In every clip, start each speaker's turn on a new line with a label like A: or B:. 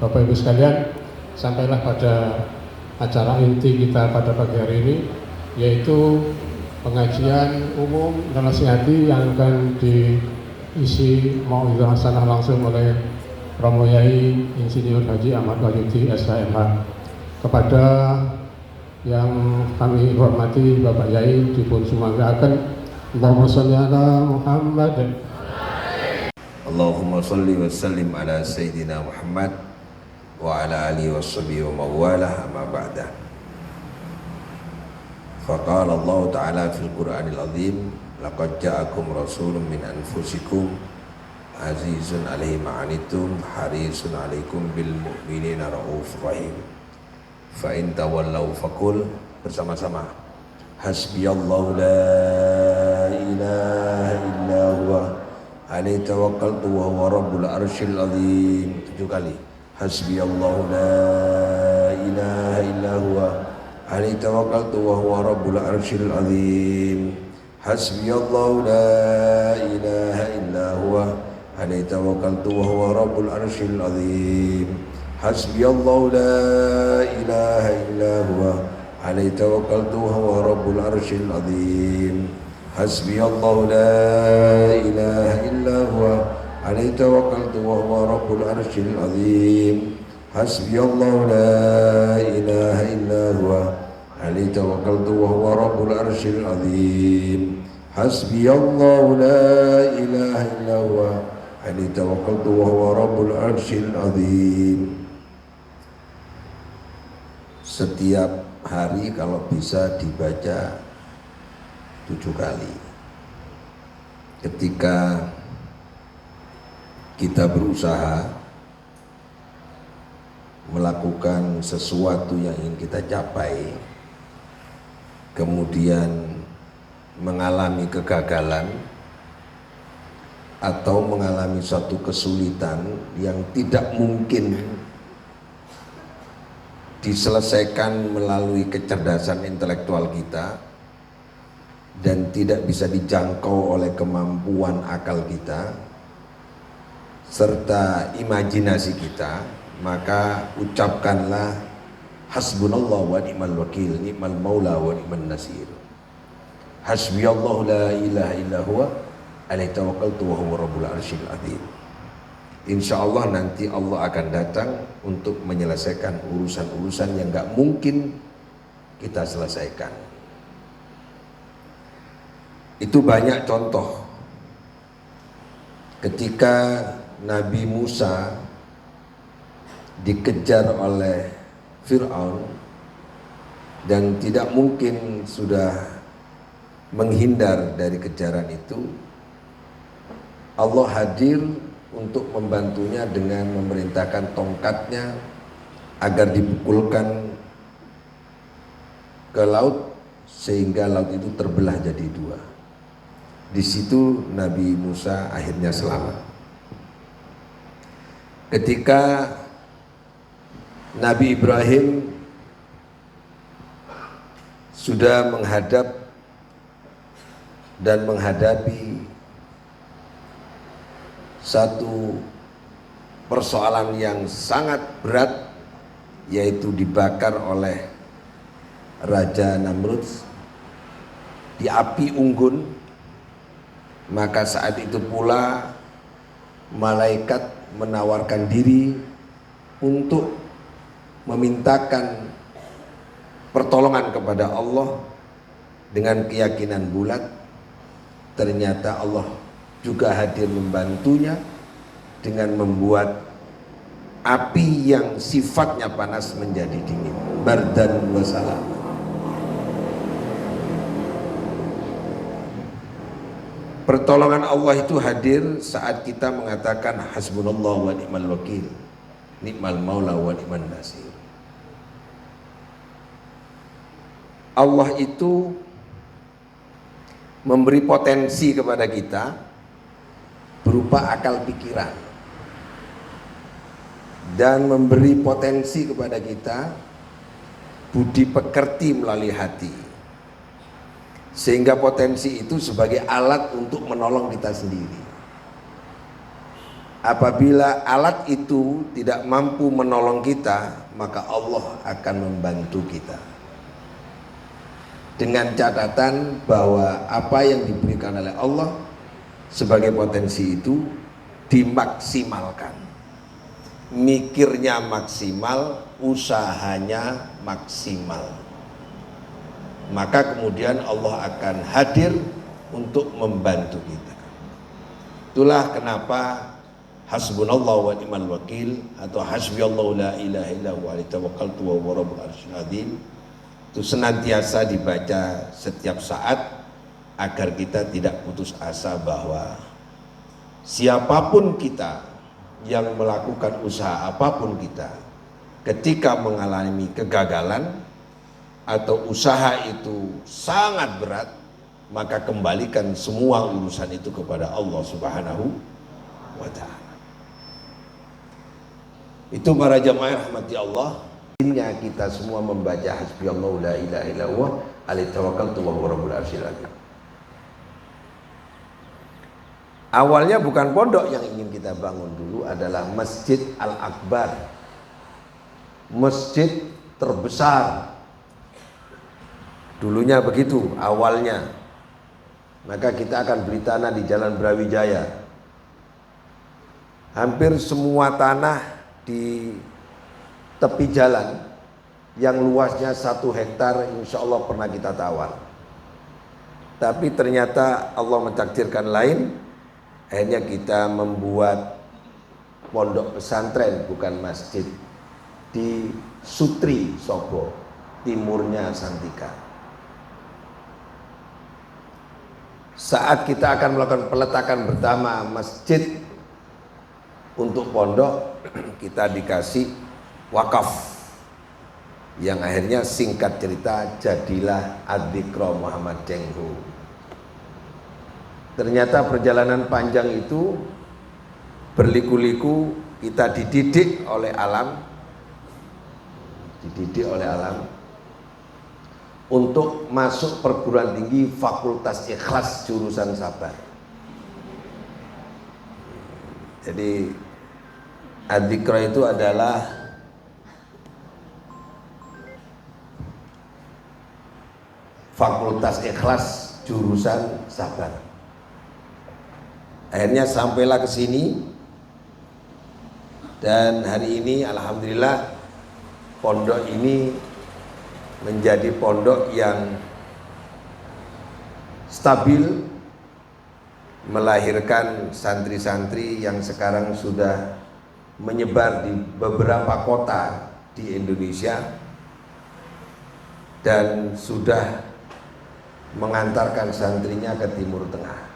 A: Bapak Ibu sekalian, sampailah pada acara inti kita pada pagi hari ini, yaitu pengajian umum dan nasihati yang akan diisi mau'izah hasanah langsung oleh Romo Yai Insinyur Haji Ahmad Wahyudi SHMH. Kepada yang kami hormati Bapak Yai dipun sumanggaken, Allahumma sholli ala Muhammad.
B: Allahumma sholli wa sallim ala Sayyidina Muhammad wa ala alihi wa sahbihi wa mawalah amma ba'da. Faqala Allah Ta'ala fil Qur'anil Azim, laqad ja'akum rasulun min anfusikum azizun alaihi ma'anitum harisun alaikum bil mu'minina raufur rahim. Fa in tawallaw faqul, bersama-sama, hasbiyallahu la ilaha illa huwa alaihi tawakkaltu wa huwa rabbul arsyil azim. 7 kali. Hasbiyallahu la ilaha illa huwa alaihi tawakkaltu wa huwa rabbul arsyil azim. Hasbiyallahu la ilaha illa huwa alaihi tawakkaltu wa huwa rabbul arsyil azim. Hasbiyallahu la ilaha illa huwa alaihi tawakkaltu wa huwa rabbul arsyil azim. Hasbiyallahu la ilaha illa huwa alaihi tawakkaltu wa huwa rabbul arsyil azim. Hasbiyallahu la ilaha illa huwa alaihi tawakkaltu wa huwa rabbul arsyil azim. Hasbiyallahu la ilaha illa huwa alaihi tawakkaltu wa huwa rabbul arsyil azim. Setiap hari kalau bisa dibaca 7 kali. Ketika kita berusaha melakukan sesuatu yang ingin kita capai, kemudian mengalami kegagalan atau mengalami suatu kesulitan yang tidak mungkin diselesaikan melalui kecerdasan intelektual kita dan tidak bisa dijangkau oleh kemampuan akal kita serta imajinasi kita, maka ucapkanlah hasbunallah wa ni'mal wakil, ni'mal maula wa ni'man nasir. Hasbiyallahu la ilaha illa huwa alaihi tawakkaltu wa huwa rabbul arsyil azim. Insyaallah nanti Allah akan datang untuk menyelesaikan urusan-urusan yang gak mungkin kita selesaikan. Itu banyak contoh. Ketika Nabi Musa dikejar oleh Fir'aun dan tidak mungkin sudah menghindar dari kejaran itu, Allah hadir untuk membantunya dengan memerintahkan tongkatnya agar dipukulkan ke laut sehingga laut itu terbelah jadi 2. Di situ Nabi Musa akhirnya selamat. Ketika Nabi Ibrahim sudah menghadap dan menghadapi satu persoalan yang sangat berat, yaitu dibakar oleh Raja Namrud di api unggun, maka saat itu pula malaikat menawarkan diri untuk memintakan pertolongan kepada Allah dengan keyakinan bulat. Ternyata Allah juga hadir membantunya dengan membuat api yang sifatnya panas menjadi dingin. Bardan wa salam. Pertolongan Allah itu hadir saat kita mengatakan hasbunallah wa ni'mal wakil, ni'mal maula wa ni'man nasir. Allah itu memberi potensi kepada kita berupa akal pikiran dan memberi potensi kepada kita budi pekerti melalui hati, sehingga potensi itu sebagai alat untuk menolong kita sendiri. apabila alat itu tidak mampu menolong kita, maka Allah akan membantu kita. Dengan catatan bahwa apa yang diberikan oleh Allah sebagai potensi itu dimaksimalkan. Mikirnya maksimal, usahanya maksimal. Maka kemudian Allah akan hadir untuk membantu kita. Itulah kenapa hasbunallah wa ni'mal wakil atau hasbiyallahu la ilaha illa huwa alaihi tawakkaltu wa huwa rabbul arsyil azim itu senantiasa dibaca setiap saat agar kita tidak putus asa bahwa siapapun kita yang melakukan usaha apapun kita, ketika mengalami kegagalan atau usaha itu sangat berat, maka kembalikan semua urusan itu kepada Allah Subhanahu wa ta'ala. Itu para jamaah rahmati Allah, intinya kita semua membaca hasbiyallahu la ilaha illa huwa alaihi tawakkaltu wa huwa rabbul arsyil azim. Awalnya bukan pondok yang ingin kita bangun, dulu adalah Masjid Al-Akbar, masjid terbesar. Dulunya begitu awalnya. Maka kita akan beli tanah di Jalan Brawijaya. Hampir semua tanah di tepi jalan yang luasnya 1 hektar insya Allah pernah kita tawar. Tapi ternyata Allah mentakdirkan lain. Akhirnya kita membuat pondok pesantren, bukan masjid, di Sutri Sobo, timurnya Santika. Saat kita akan melakukan peletakan pertama masjid untuk pondok, kita dikasih wakaf, yang akhirnya singkat cerita jadilah Adzikra Muhammad Cengho. Ternyata perjalanan panjang itu berliku-liku, kita dididik oleh alam untuk masuk perguruan tinggi Fakultas Ikhlas jurusan sabar. Jadi Adzikra itu adalah Fakultas Ikhlas jurusan sabar. Akhirnya sampailah ke sini, dan hari ini alhamdulillah pondok ini menjadi pondok yang stabil, melahirkan santri-santri yang sekarang sudah menyebar di beberapa kota di Indonesia dan sudah mengantarkan santrinya ke Timur Tengah.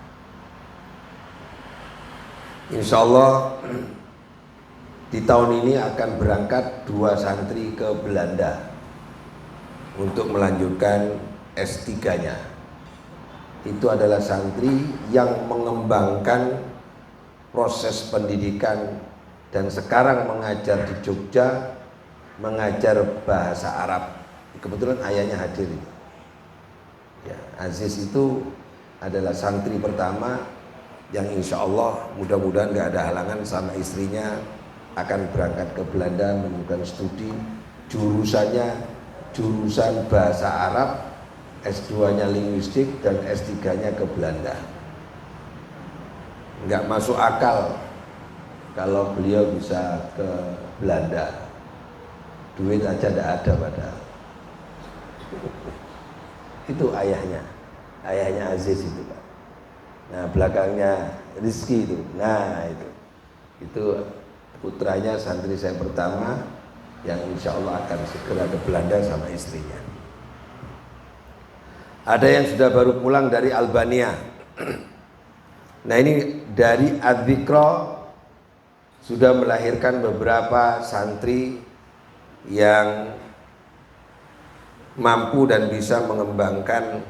B: Insya Allah di tahun ini akan berangkat 2 santri ke Belanda untuk melanjutkan S3-nya. Itu adalah santri yang mengembangkan proses pendidikan dan sekarang mengajar di Jogja, mengajar bahasa Arab. Kebetulan ayahnya hadir. Ya, Aziz itu adalah santri pertama yang insya Allah mudah-mudahan gak ada halangan sama istrinya akan berangkat ke Belanda melanjutkan studi, jurusannya jurusan bahasa Arab, S2-nya linguistik dan S3-nya ke Belanda. Nggak masuk akal kalau beliau bisa ke Belanda, duit aja tidak ada padahal. Itu ayahnya Aziz itu Pak. Nah belakangnya Rizki itu, nah itu putranya santri saya pertama yang insya Allah akan segera ke Belanda sama istrinya. Ada yang sudah baru pulang dari Albania. Nah ini dari Adzikra sudah melahirkan beberapa santri yang mampu dan bisa mengembangkan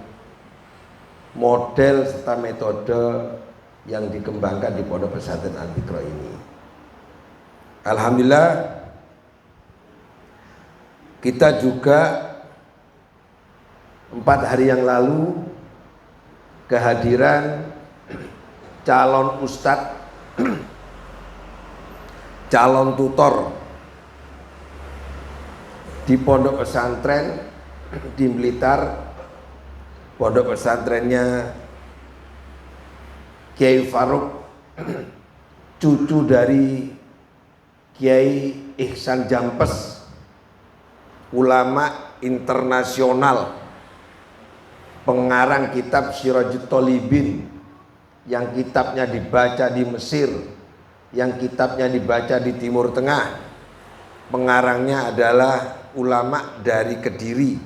B: model serta metode yang dikembangkan di Pondok Pesantren Adzikra ini. Alhamdulillah kita juga 4 hari yang lalu kehadiran calon ustadz calon tutor di pondok pesantren di Blitar. Pondok pesantrennya Kiai Faruk, cucu dari Kiai Ihsan Jampes, ulama internasional, pengarang kitab Sirajut Thalibin, yang kitabnya dibaca di Mesir, yang kitabnya dibaca di Timur Tengah. Pengarangnya adalah ulama dari Kediri,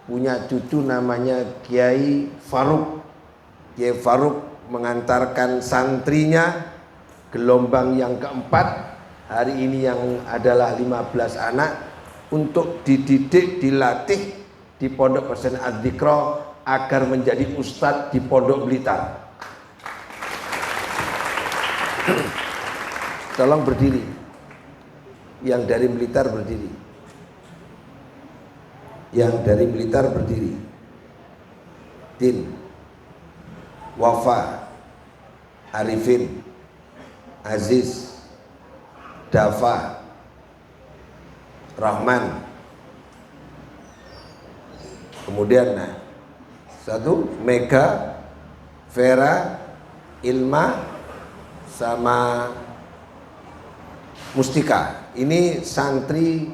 B: punya cucu namanya Kiai Faruk. Kiai Faruk mengantarkan santrinya gelombang yang keempat, hari ini yang adalah 15 anak, untuk dididik, dilatih di Pondok Pesantren Adz-Dzikra agar menjadi ustadz di Pondok Blitar. Tolong berdiri, yang dari Blitar berdiri, yang dari Blitar berdiri. Din, Wafa, Arifin, Aziz, Dafa, Rahman. Kemudian satu, Mega, Vera, Ilma, sama Mustika. Ini santri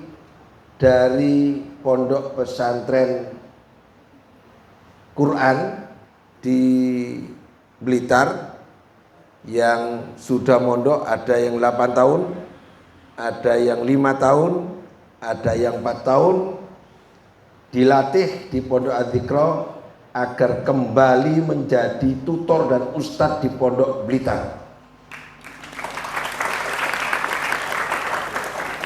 B: dari Pondok Pesantren Quran di Blitar yang sudah mondok. Ada yang 8 tahun, ada yang 5 tahun, ada yang 4 tahun, dilatih di Pondok Adz-Dzikra agar kembali menjadi tutor dan ustadz di Pondok Blitar.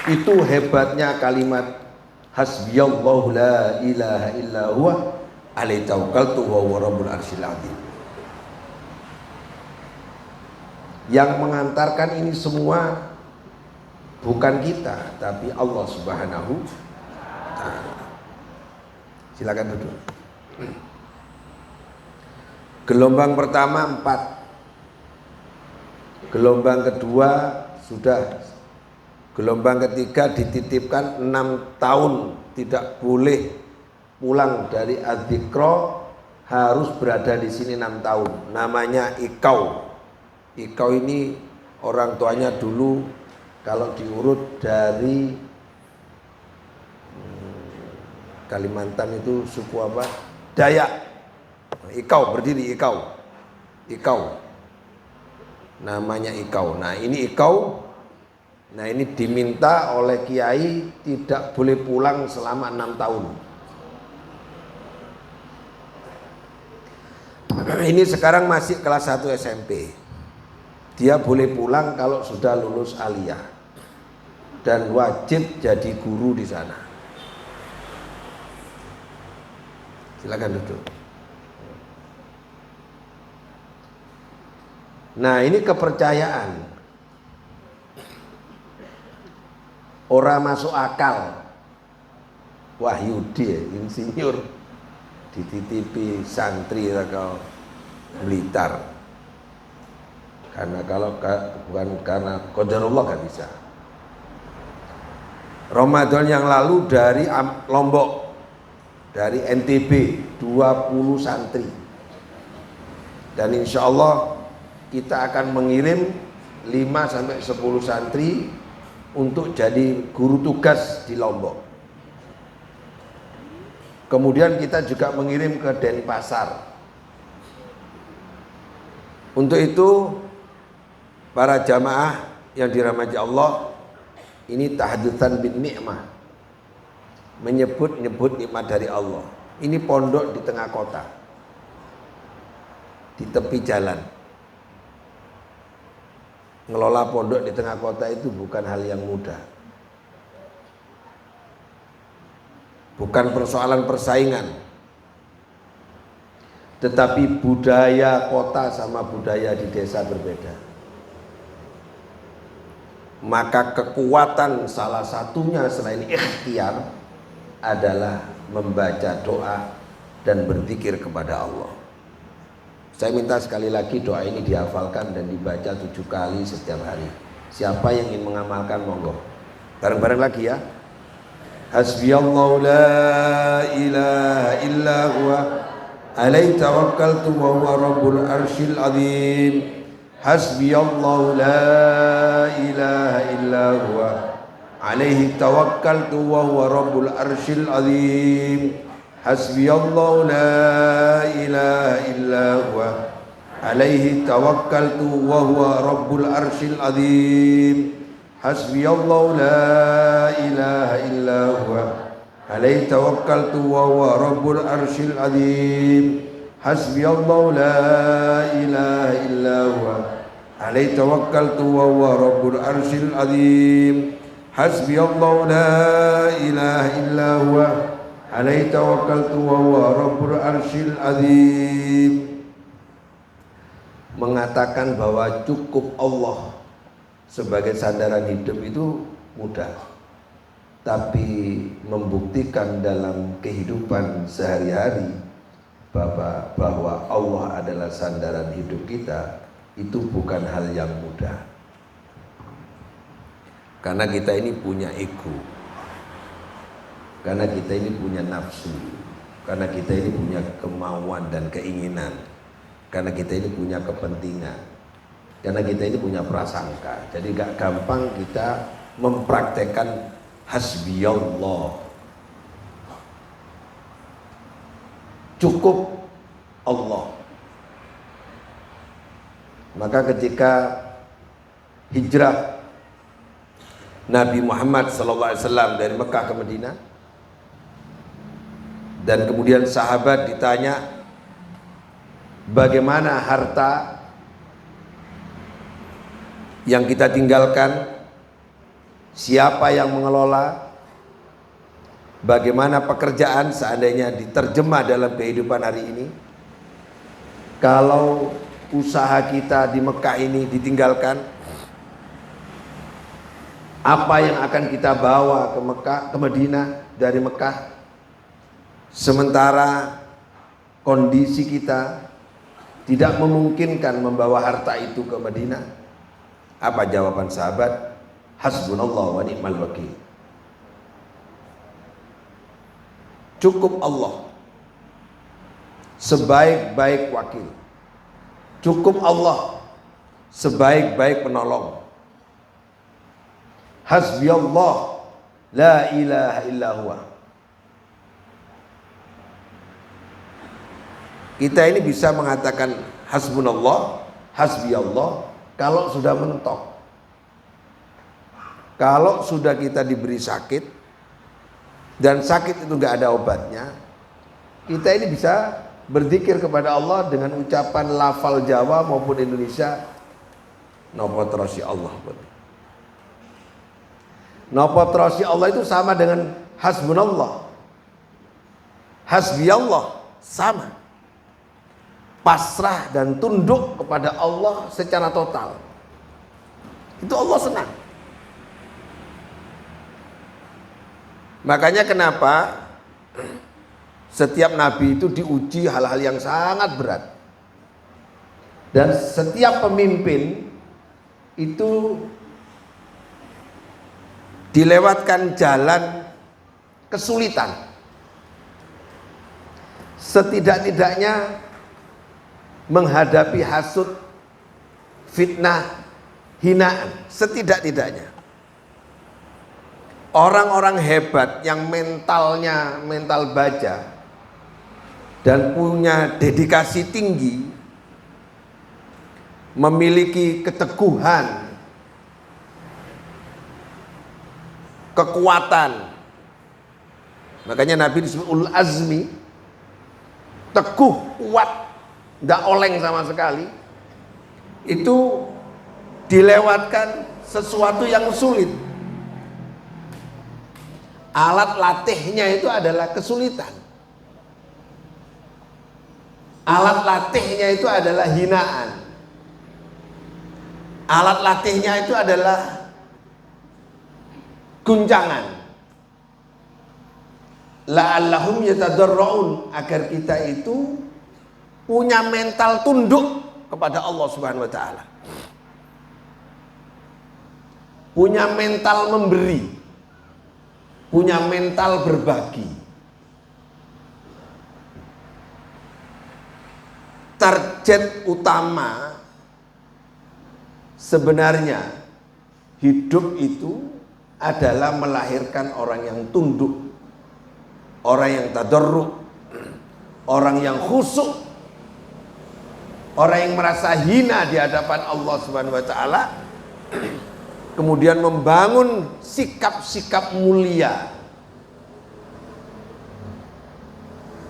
B: Itu hebatnya kalimat hasbiyallahu la ilaha illa huwa alaihi tawakkaltu wa huwa rabbul arsyil azim. Yang mengantarkan ini semua bukan kita, tapi Allah Subhanahu wa ta'ala. Silakan duduk. Gelombang pertama 4, gelombang kedua sudah, gelombang ketiga dititipkan 6 tahun, tidak boleh pulang dari Adz-Dzikra, harus berada di sini 6 tahun. Namanya Ikau. Ikau ini orang tuanya dulu kalau diurut dari Kalimantan itu suku apa? Dayak. Ikau, berdiri Ikau. Ikau. Namanya Ikau. Nah, ini Ikau. Nah, ini diminta oleh kiai tidak boleh pulang selama 6 tahun. Ini sekarang masih kelas 1 SMP. Dia boleh pulang kalau sudah lulus aliyah dan wajib jadi guru di sana. Silakan duduk. Nah, ini kepercayaan. Orang masuk akal. Wahyudi, insinyur, dititipi santri atau Blitar. Karena kalau bukan karena qadarullah gak bisa. Ramadan yang lalu dari Lombok, dari NTB 20 santri. Dan insya Allah kita akan mengirim 5-10 santri untuk jadi guru tugas di Lombok. Kemudian kita juga mengirim ke Denpasar. Untuk itu para jamaah yang dirahmati Allah, ini tahadutsan bin ni'mah, menyebut-nyebut nikmat dari Allah. Ini pondok di tengah kota, di tepi jalan. Ngelola pondok di tengah kota itu bukan hal yang mudah. Bukan persoalan persaingan, tetapi budaya kota sama budaya di desa berbeda. Maka kekuatan salah satunya selain ikhtiar adalah membaca doa dan berzikir kepada Allah. Saya minta sekali lagi doa ini dihafalkan dan dibaca 7 kali setiap hari. Siapa yang ingin mengamalkan, monggo. Bareng-bareng lagi ya. Hasbiyallahu la ilaha illa huwa alaihi tawakkaltu wa huwa rabbul arsyil azim. Hasbiyallahu la ilaha illa huwa alaihi tawakkaltu wa huwa rabbul arsyil azim. Hasbiyallahu la ilaha illa huwa alaihi tawakkaltu wa huwa rabbul arsyil azim. Hasbiyallahu la ilaha illa huwa alaihi tawakkaltu wa huwa rabbul arsyil azim. Hasbiyallahu la ilaha illa huwa alaihi tawakkaltu wa huwa rabbul arsyil azim. Hasbiyallahu la ilaha illa huwa alaihi tawakkaltu wa huwa rabbul arsyil azim. Mengatakan bahwa cukup Allah sebagai sandaran hidup itu mudah, tapi membuktikan dalam kehidupan sehari-hari bahwa Allah adalah sandaran hidup kita itu bukan hal yang mudah. Karena kita ini punya ego, karena kita ini punya nafsu, karena kita ini punya kemauan dan keinginan, karena kita ini punya kepentingan, karena kita ini punya prasangka. Jadi gak gampang kita mempraktekkan hasbiyallah, cukup Allah. Maka ketika hijrah Nabi Muhammad SAW dari Mekah ke Madinah, dan kemudian sahabat ditanya bagaimana harta yang kita tinggalkan, siapa yang mengelola, bagaimana pekerjaan seandainya diterjemah dalam kehidupan hari ini. Kalau usaha kita di Mekah ini ditinggalkan, apa yang akan kita bawa ke Mekah, ke Madinah dari Mekah, sementara kondisi kita tidak memungkinkan membawa harta itu ke Madinah? Apa jawaban sahabat? Hasbunallah wa ni'mal wakil. Cukup Allah sebaik-baik wakil. Cukup Allah sebaik-baik penolong. Hasbiyallah la ilaha illa huwa. Kita ini bisa mengatakan hasbunallah, hasbiyallah kalau sudah mentok. Kalau sudah kita diberi sakit dan sakit itu gak ada obatnya, kita ini bisa berzikir kepada Allah dengan ucapan lafal Jawa maupun Indonesia. Napa terasi Allah. Napa terasi Allah itu sama dengan hasbunallah, hasbiyallah, sama. Pasrah dan tunduk kepada Allah secara total. Itu Allah senang. Makanya kenapa setiap nabi itu diuji hal-hal yang sangat berat. Dan setiap pemimpin itu dilewatkan jalan kesulitan. Setidak-tidaknya menghadapi hasud, fitnah, hinaan, setidak-tidaknya. Orang-orang hebat yang mentalnya mental baja dan punya dedikasi tinggi, memiliki keteguhan, kekuatan. Makanya Nabi disebut ulul azmi, teguh, kuat, tidak oleng sama sekali. Itu dilewatkan sesuatu yang sulit. Alat latihnya itu adalah kesulitan. Alat latihnya itu adalah hinaan. Alat latihnya itu adalah guncangan. La'allahum yatadarraun, agar kita itu punya mental tunduk kepada Allah Subhanahu wa taala. punya mental memberi, punya mental berbagi. Target utama sebenarnya hidup itu adalah melahirkan orang yang tunduk, orang yang tadarruk, orang yang khusyuk, orang yang merasa hina di hadapan Allah Subhanahu wa taala, kemudian membangun sikap-sikap mulia.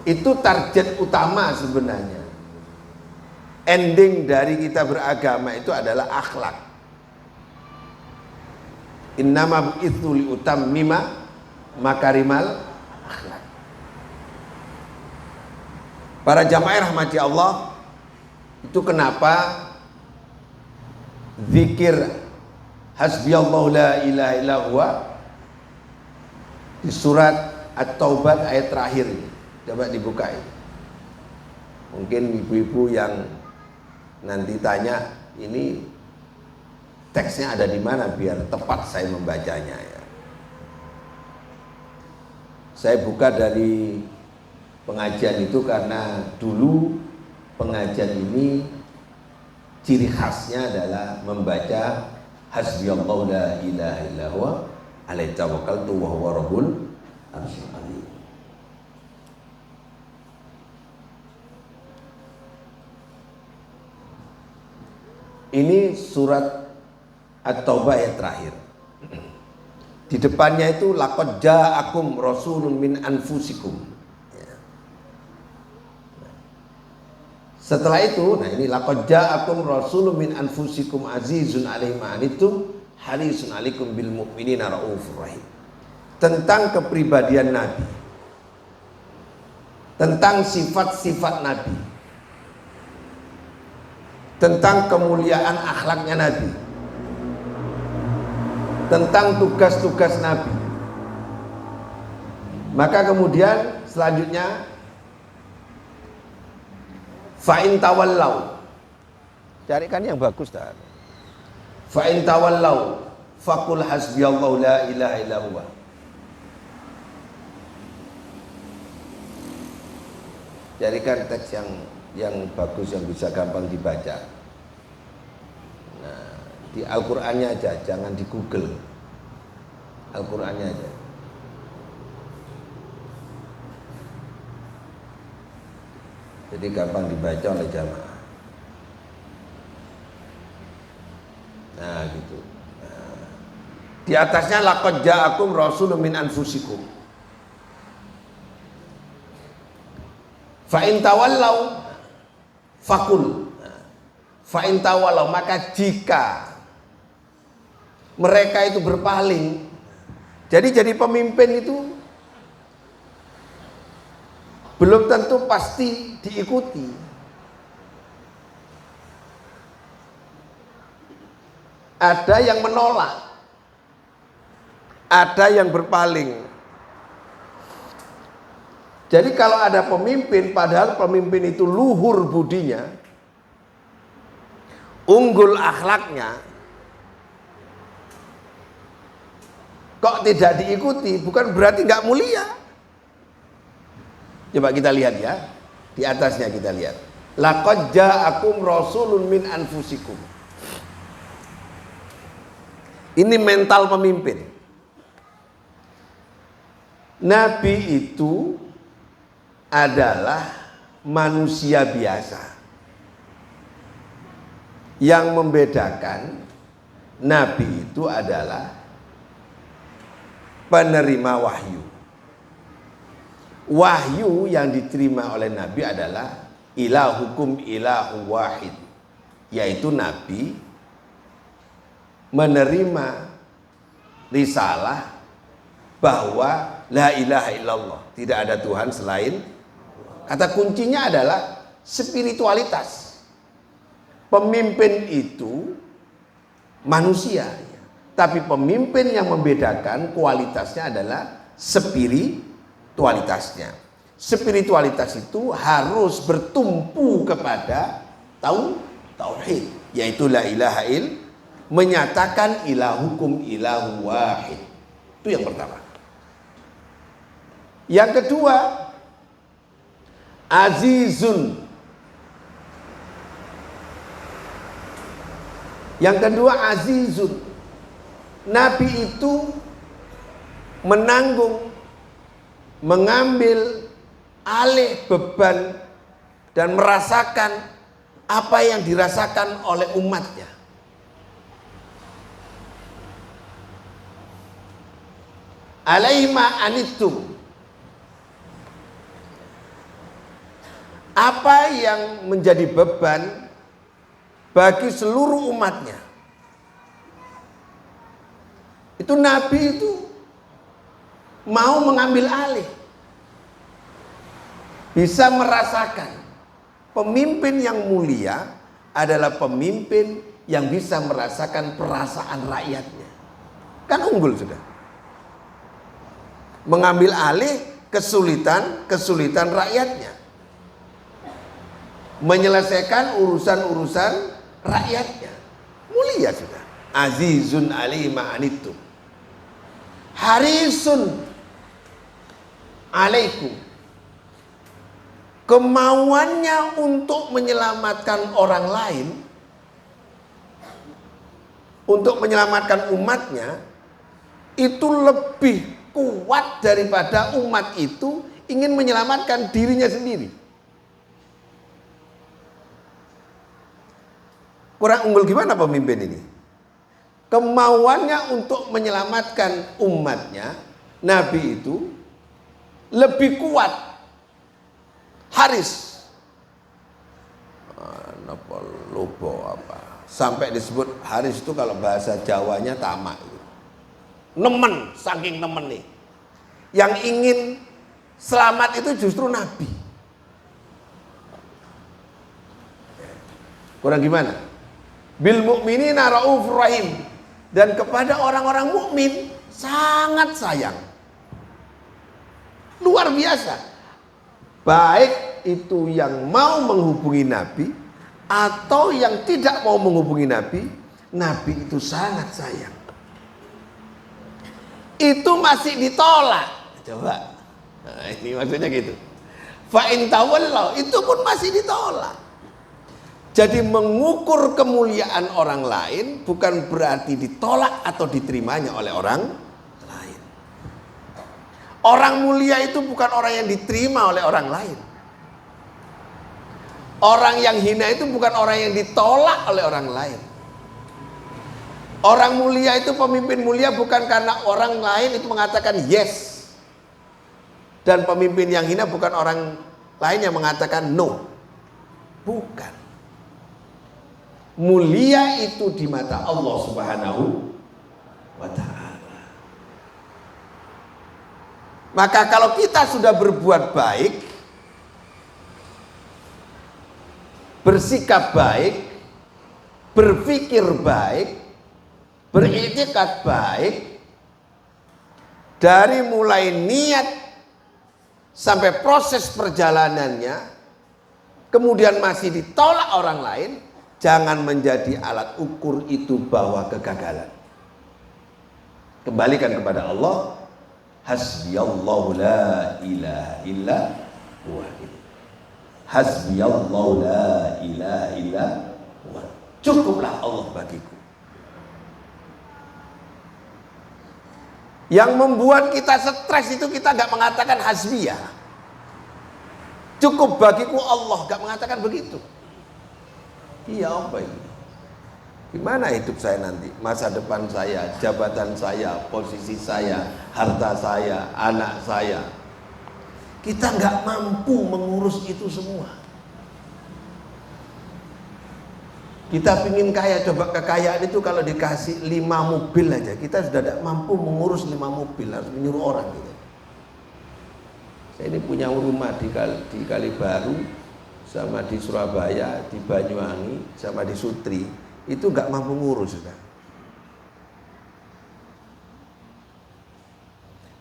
B: Itu target utama sebenarnya. Ending dari kita beragama itu adalah akhlak. Innama bu'itsu liutammima makarimal akhlak. Para jamaah rahmati Allah, itu kenapa zikir hasbiyallahu la ilaha illa huwa di surat At-Taubah ayat terakhir ini. Coba dibuka ini. Mungkin ibu-ibu yang nanti tanya, ini teksnya ada di mana biar tepat saya membacanya ya. Saya buka dari pengajian itu karena dulu pengajian ini ciri khasnya adalah membaca hasbiyallahu la ilaha illa huwa alaihi tawakkaltu wa huwa rabbul arsyil azim. Ini surat At-Taubah ayat terakhir. Di depannya itu laqad ja'akum rasulun min anfusikum. Setelah itu, nah ini laqad ja'akum rasulun min anfusikum azizun 'alaihi ma 'anittum harisun 'alaikum bil mu'minina raufur rahim. Tentang kepribadian Nabi, tentang sifat-sifat Nabi, tentang kemuliaan akhlaknya Nabi, tentang tugas-tugas Nabi. Maka kemudian selanjutnya fa'in tawallau, carikan yang bagus dah. Fa'in tawallau faqul hasbiyallahu la ilaha illa huwa. Carikan teks yang bagus, yang bisa gampang dibaca. Nah, di Al-Qur'annya aja, jangan di Google. Al-Qur'annya aja. Jadi gampang dibaca oleh jamaah. Nah, gitu. Nah, di atasnya laqad ja'akum rasulun min anfusikum. Fa in tawallau fakul. Fa in tawallau, maka jika mereka itu berpaling, jadi pemimpin itu belum tentu pasti diikuti. Ada yang menolak, ada yang berpaling. Jadi kalau ada pemimpin, padahal pemimpin itu luhur budinya, unggul akhlaknya, kok tidak diikuti, bukan berarti nggak mulia. Coba kita lihat ya, di atasnya kita lihat. Laqad ja'akum rasulun min anfusikum. Ini mental pemimpin. Nabi itu adalah manusia biasa. Yang membedakan, Nabi itu adalah penerima wahyu. Wahyu yang diterima oleh Nabi adalah ilahukum ilahu wahid, yaitu Nabi menerima risalah bahwa la ilaha illallah, tidak ada Tuhan selain. Kata kuncinya adalah spiritualitas. Pemimpin itu manusia, tapi pemimpin yang membedakan kualitasnya adalah spiritualitasnya. Spiritualitas itu harus bertumpu kepada tauhid, yaitu la ilaha
C: menyatakan ilahukum ilahu wahid. Itu yang pertama. Yang kedua, azizun. Yang kedua, azizun. Nabi itu menanggung, mengambil alih beban dan merasakan apa yang dirasakan oleh umatnya. Alaihima anittum. Apa yang menjadi beban bagi seluruh umatnya. Itu Nabi itu mau mengambil alih. Bisa merasakan pemimpin yang mulia adalah pemimpin yang bisa merasakan perasaan rakyatnya. Kan unggul sudah. Mengambil alih kesulitan rakyatnya. Menyelesaikan urusan-urusan rakyatnya. Mulia sudah. Azizun alaihi ma'anittum. Harisun alaikum. Kemauannya untuk menyelamatkan orang lain, untuk menyelamatkan umatnya, itu lebih kuat daripada umat itu ingin menyelamatkan dirinya sendiri. Kurang unggul gimana pemimpin ini? Kemauannya untuk menyelamatkan umatnya, Nabi itu lebih kuat. Haris, apa lobo apa? Sampai disebut Haris itu kalau bahasa Jawanya tamak. Nemen, saking nemen nih. Yang ingin selamat itu justru Nabi. Kurang gimana? Bil mu'minina raufur rahim. Dan kepada orang-orang mukmin sangat sayang. Luar biasa. Baik itu yang mau menghubungi Nabi atau yang tidak mau menghubungi Nabi, Nabi itu sangat sayang. Itu masih ditolak. Coba. Nah, ini maksudnya gitu. Fa in tawallaw, itu pun masih ditolak. Jadi mengukur kemuliaan orang lain bukan berarti ditolak atau diterimanya oleh orang lain. Orang mulia itu bukan orang yang diterima oleh orang lain. Orang yang hina itu bukan orang yang ditolak oleh orang lain. Orang mulia itu, pemimpin mulia bukan karena orang lain itu mengatakan yes. Dan pemimpin yang hina bukan orang lain yang mengatakan no. Bukan. Mulia itu di mata Allah Subhanahu wa ta'ala. Maka kalau kita sudah berbuat baik, bersikap baik, berpikir baik, beriktikad baik, dari mulai niat sampai proses perjalanannya, kemudian masih ditolak orang lain, jangan menjadi alat ukur itu bahwa kegagalan. Kembalikan kepada Allah. Hasbiyallahu la ilaha illa huwa. Hasbiyallahu la ilaha illa huwa. Cukuplah Allah bagiku. Yang membuat kita stres itu kita gak mengatakan hasbiyah. Cukup bagiku Allah, gak mengatakan begitu. Iya apa ini? Gimana hidup saya nanti? Masa depan saya, jabatan saya, posisi saya, harta saya, anak saya. Kita nggak mampu mengurus itu semua. Kita pingin kaya, coba kekayaan itu kalau dikasih 5 mobil aja, kita sudah tidak mampu mengurus 5 mobil, harus menyuruh orang gitu. Saya ini punya rumah di Kalibaru, sama di Surabaya, di Banyuwangi, sama di Sutri. Itu gak mampu ngurus sudah.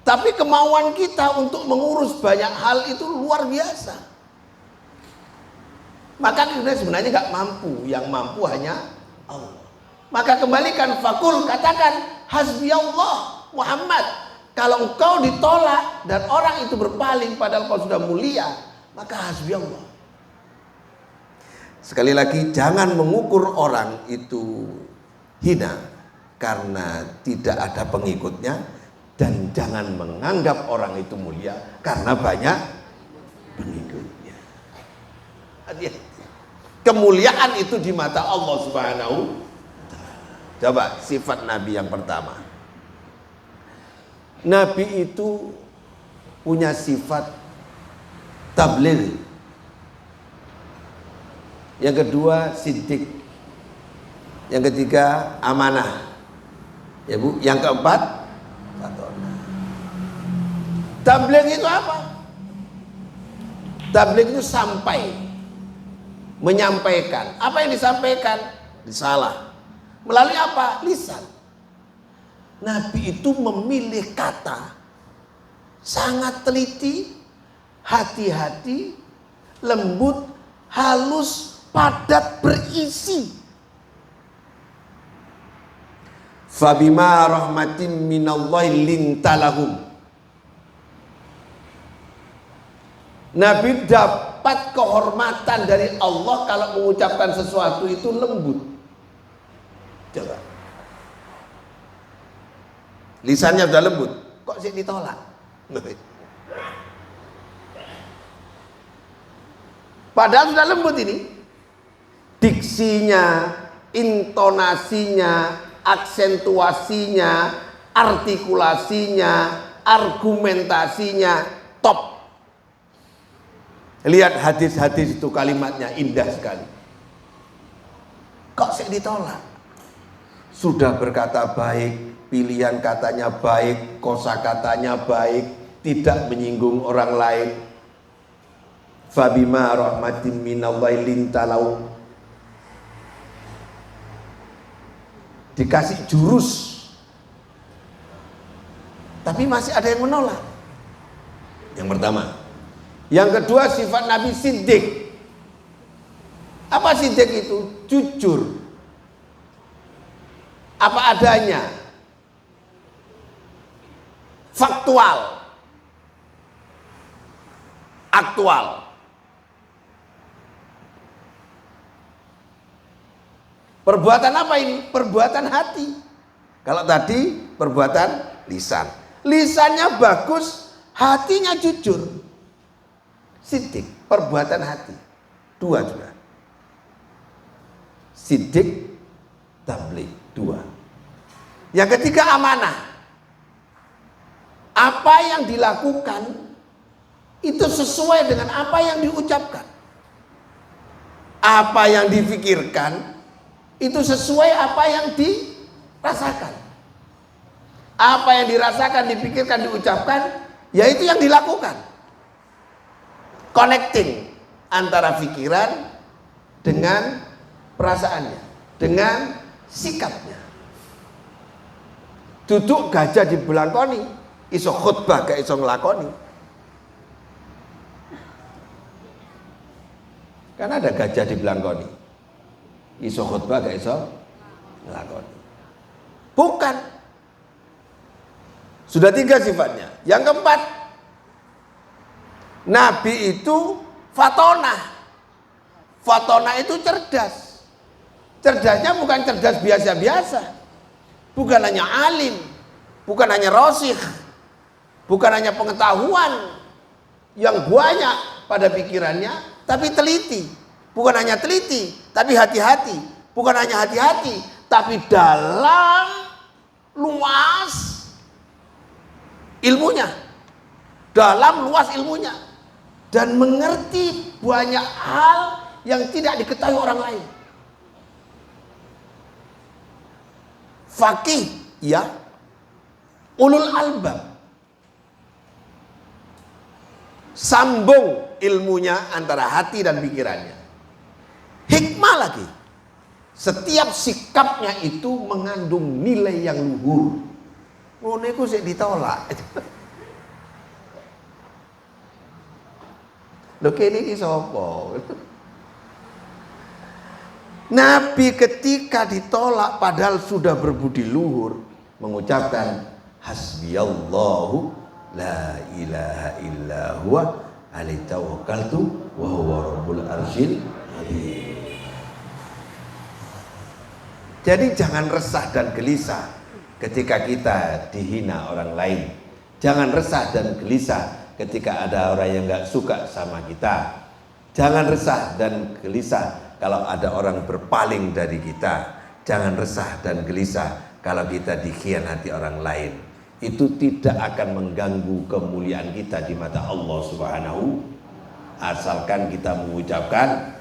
C: Tapi kemauan kita untuk mengurus banyak hal itu luar biasa. Maka kita sebenarnya gak mampu. Yang mampu hanya Allah. Maka kembalikan, fakul, katakan, hasbi Allah Muhammad. Kalau engkau ditolak dan orang itu berpaling padahal kau sudah mulia, maka hasbi Allah. Sekali lagi, jangan mengukur orang itu hina karena tidak ada pengikutnya, dan jangan menganggap orang itu mulia karena banyak pengikutnya. Hati-hati. Kemuliaan itu di mata Allah Subhanahu. Coba sifat Nabi yang pertama. Nabi itu punya sifat tabligh. Yang kedua siddiq. Yang ketiga amanah. Ya Bu, yang keempat fatonah. Tabligh itu apa? Tabligh itu sampai, menyampaikan. Apa yang disampaikan? Risalah. Melalui apa? Lisan. Nabi itu memilih kata sangat teliti, hati-hati, lembut, halus, padat, berisi. Fabima rahmatin minallahi lintalahum. Nabi dapat kehormatan dari Allah kalau mengucapkan sesuatu itu lembut. Coba. Lisannya sudah lembut, kok sih ditolak? Padahal sudah lembut ini. Diksinya, intonasinya, aksentuasinya, artikulasinya, argumentasinya top. Lihat hadis-hadis itu, kalimatnya indah sekali. Kok sih ditolak? Sudah berkata baik, pilihan katanya baik, kosakatanya baik, tidak menyinggung orang lain. Fabima rahmatin minallahi lintalau. Dikasih jurus, tapi masih ada yang menolak. Yang pertama. Yang kedua, sifat Nabi siddiq. Apa siddiq itu? Jujur. Apa adanya. Faktual. Aktual. Perbuatan apa ini? Perbuatan hati. Kalau tadi perbuatan lisan. Lisannya bagus, hatinya jujur. Siddiq, perbuatan hati. Dua juga. Siddiq, tabligh, dua. Yang ketiga amanah. Apa yang dilakukan itu sesuai dengan apa yang diucapkan. Apa yang difikirkan itu sesuai apa yang dirasakan. Apa yang dirasakan, dipikirkan, diucapkan, yaitu yang dilakukan. Connecting antara pikiran dengan perasaannya, dengan sikapnya. Duduk gajah di belangkoni, iso khutbah gak iso ngelakoni. Kan ada gajah di belangkoni, iso khutbah gak iso ngelakoni. Bukan. Sudah tiga sifatnya. Yang keempat, Nabi itu fatonah. Fatonah itu cerdas. Cerdasnya bukan cerdas biasa-biasa. Bukan hanya alim, bukan hanya rasikh, bukan hanya pengetahuan yang banyak pada pikirannya, tapi teliti. Bukan hanya teliti, tapi hati-hati. Bukan hanya hati-hati, tapi dalam, luas ilmunya. Dalam luas ilmunya. Dan mengerti banyak hal yang tidak diketahui orang lain. Faqih, ya. Ulul albab. Sambung ilmunya antara hati dan pikirannya. Hikmah lagi. Setiap sikapnya itu mengandung nilai yang luhur. Ngono iku sik ditolak. Lho kene iki sapa? Nabi ketika ditolak padahal sudah berbudi luhur mengucapkan hasbiyallahu la ilaha illa huwa alaihi tawakkaltu wa huwa rabbul arsyil azim. Jadi jangan resah dan gelisah ketika kita dihina orang lain. Jangan resah dan gelisah ketika ada orang yang gak suka sama kita. Jangan resah dan gelisah kalau ada orang berpaling dari kita. Jangan resah dan gelisah kalau kita dikhianati orang lain. Itu tidak akan mengganggu kemuliaan kita di mata Allah Subhanahu, asalkan kita mengucapkan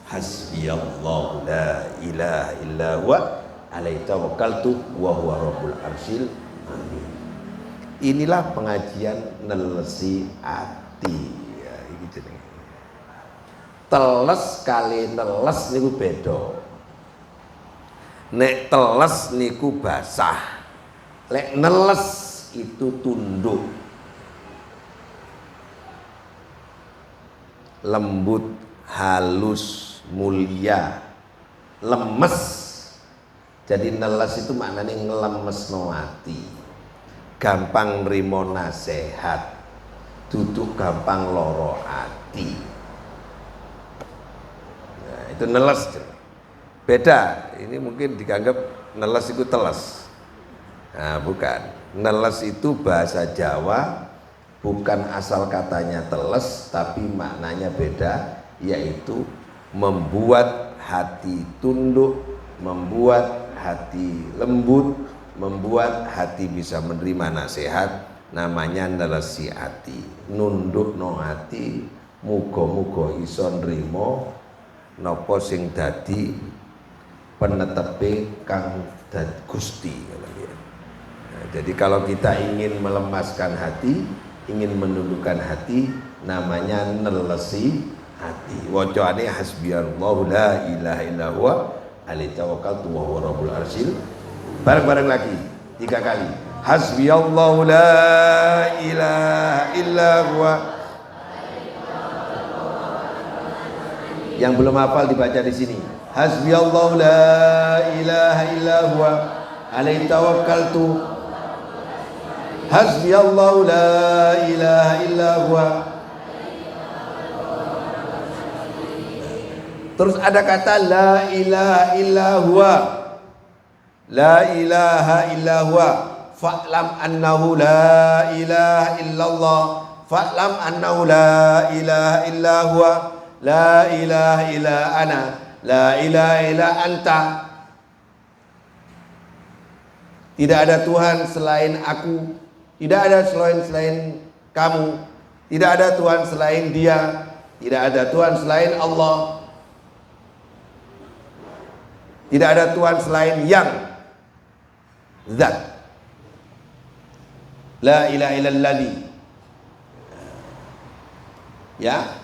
C: hasbiyallahu la ilaha illa huwa alaihi tawakkaltu wa huwa rabbul arsyil azim. Inilah pengajian nelesi ati ya, iki jenenge. Teles kali neles niku beda. Nek teles niku basah. Lek neles itu tunduk. Lembut, halus, mulia, lemes. Jadi neles itu maknanya ngelemes no hati. Gampang nrimo nasihat. Duduk gampang loro hati. Nah, itu neles. Beda, ini mungkin dianggap neles itu teles. Nah, bukan. Neles itu bahasa Jawa, bukan asal katanya teles, tapi maknanya beda, yaitu membuat hati tunduk, membuat hati lembut, membuat hati bisa menerima nasihat. Namanya nelesi hati. Nunduk no hati, muga-muga iso nrimo napa sing dadi penetepe kang dadi Gusti. Jadi kalau kita ingin melemaskan hati, ingin menundukkan hati, namanya nelesi hati. Wacane hasbiyallahu la ilaha illa huwa alaihi tawakkaltu wa huwa rabbul arsyil. Bareng-bareng lagi 3 kali. Hasbiyallahu la ilaha illa huwa. Yang belum hafal dibaca di sini. Hasbiyallahu la ilaha illa huwa alaihi tawakkaltu. Hasbiyallahu la ilaha illa huwa. Terus ada kata la ilaha illa huwa. La ilaha illa huwa. Fa'lam annahu la ilaha illallah. Fa'lam annahu la ilaha illa huwa. La ilaha illa ana. La ilaha illa anta. Tidak ada Tuhan selain aku. Tidak ada selain kamu. Tidak ada Tuhan selain Dia. Tidak ada Tuhan selain Allah. Tidak ada Tuhan selain yang Zat. La ilaha illalladzi. Ya.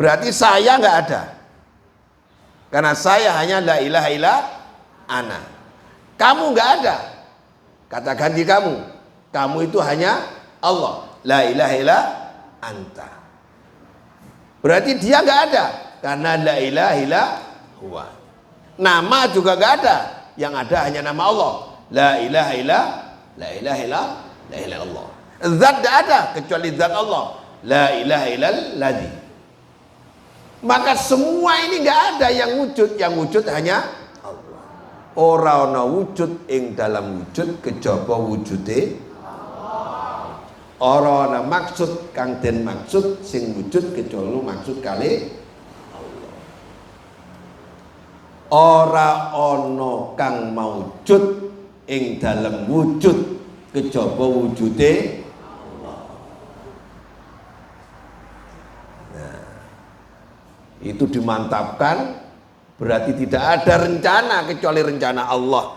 C: Berarti saya enggak ada. Karena saya hanya la ilaha illa ana. Kamu enggak ada. Kata ganti kamu. Kamu itu hanya Allah. La ilaha illa anta. Berarti dia enggak ada. Karena la ilaha illa huwa. Nama juga enggak ada. Yang ada hanya nama Allah. La ilaha illa Allah. Zat enggak ada kecuali zat Allah. La ilaha illalladzi. Maka semua ini enggak ada yang wujud. Yang wujud hanya Allah. Ora ana wujud ing dalam wujud kejaba wujude. Ora ana maksud kang den maksud sing wujud kecuali maksud kali Allah. Ora ana kang maujud ing dalam wujud kejaba wujude Allah. Nah, itu dimantapkan, berarti tidak ada rencana kecuali rencana Allah.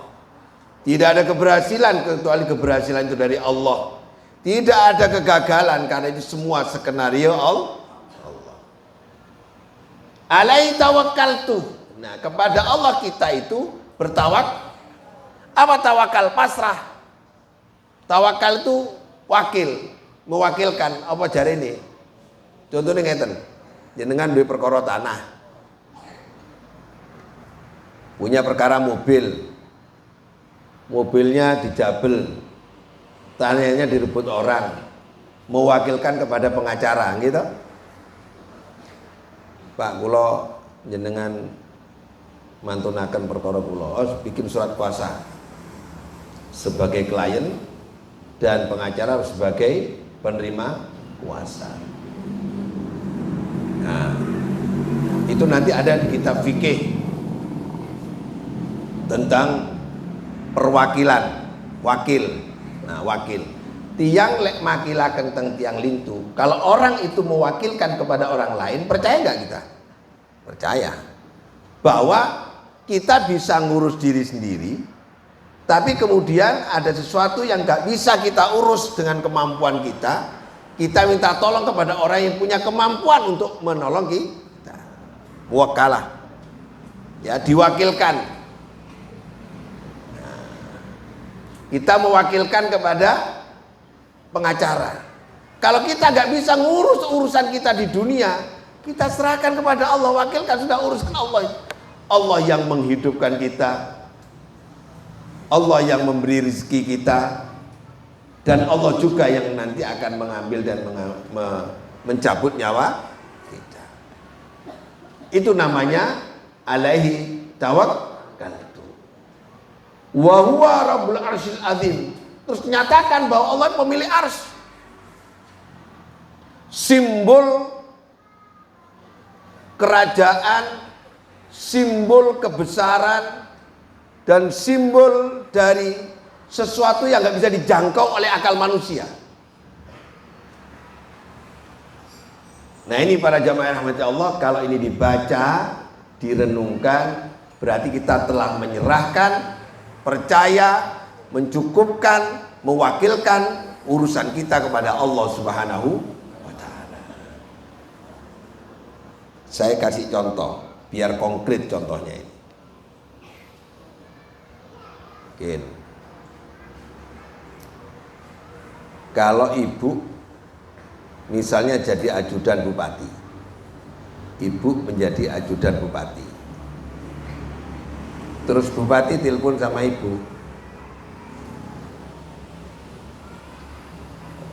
C: Tidak ada keberhasilan kecuali keberhasilan itu dari Allah. Tidak ada kegagalan karena itu semua skenario Allah. Alaihi tawakkaltu. Nah, kepada Allah kita itu bertawak. Apa tawakal? Pasrah. Tawakal itu wakil, mewakilkan. Apa jare ini? Contohnya ngeten. Jenengan duwe perkara tanah. punya perkara mobil, mobilnya dijabel, tanahnya direbut orang, mewakilkan kepada pengacara gitu. Pak kula jenengan mantunaken perkara kula, bikin surat kuasa sebagai klien dan pengacara sebagai penerima kuasa. Nah, itu nanti ada di kitab fikih tentang perwakilan, wakil. Nah, wakil. Tiang lek makilaken teng tiang lintu. Kalau orang itu mewakilkan kepada orang lain, percaya nggak kita? Percaya. Bahwa kita bisa ngurus diri sendiri, tapi kemudian ada sesuatu yang nggak bisa kita urus dengan kemampuan kita. Kita minta tolong kepada orang yang punya kemampuan untuk menolong kita. Wakalah, ya, diwakilkan. Nah, kita mewakilkan kepada pengacara. Kalau kita nggak bisa ngurus urusan kita di dunia, kita serahkan kepada Allah. Wakilkan, sudah uruskan Allah. Allah yang menghidupkan kita, Allah yang memberi rezeki kita, dan Allah juga yang nanti akan mengambil dan mencabut nyawa kita. Itu namanya alaihi tawakkaltu wa huwa rabbul arsyil azim. Terus nyatakan bahwa Allah pemilik arsy. Simbol kerajaan, simbol kebesaran, dan simbol dari sesuatu yang nggak bisa dijangkau oleh akal manusia. Nah, ini para jamaah rahmati Allah, kalau ini dibaca, direnungkan, berarti kita telah menyerahkan, percaya, mencukupkan, mewakilkan urusan kita kepada Allah Subhanahu wa Ta'ala. Saya kasih contoh biar konkret contohnya ini. Mungkin kalau ibu misalnya jadi ajudan bupati, ibu menjadi ajudan bupati, terus bupati telepon sama ibu,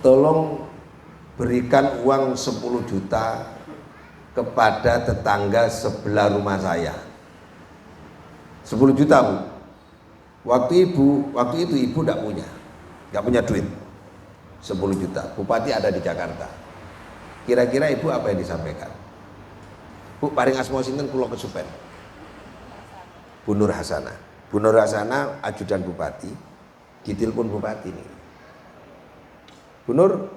C: tolong berikan uang 10 juta kepada tetangga sebelah rumah saya. 10 juta, Bu. Waktu itu ibu nggak punya duit 10 juta. Bupati ada di Jakarta. Kira-kira ibu apa yang disampaikan? Bu, paring asma sinten kula kesupen. Bu Nur Hasanah. Bu Nur Hasanah ajudan bupati, ditelepon bupati nih. Bu Nur,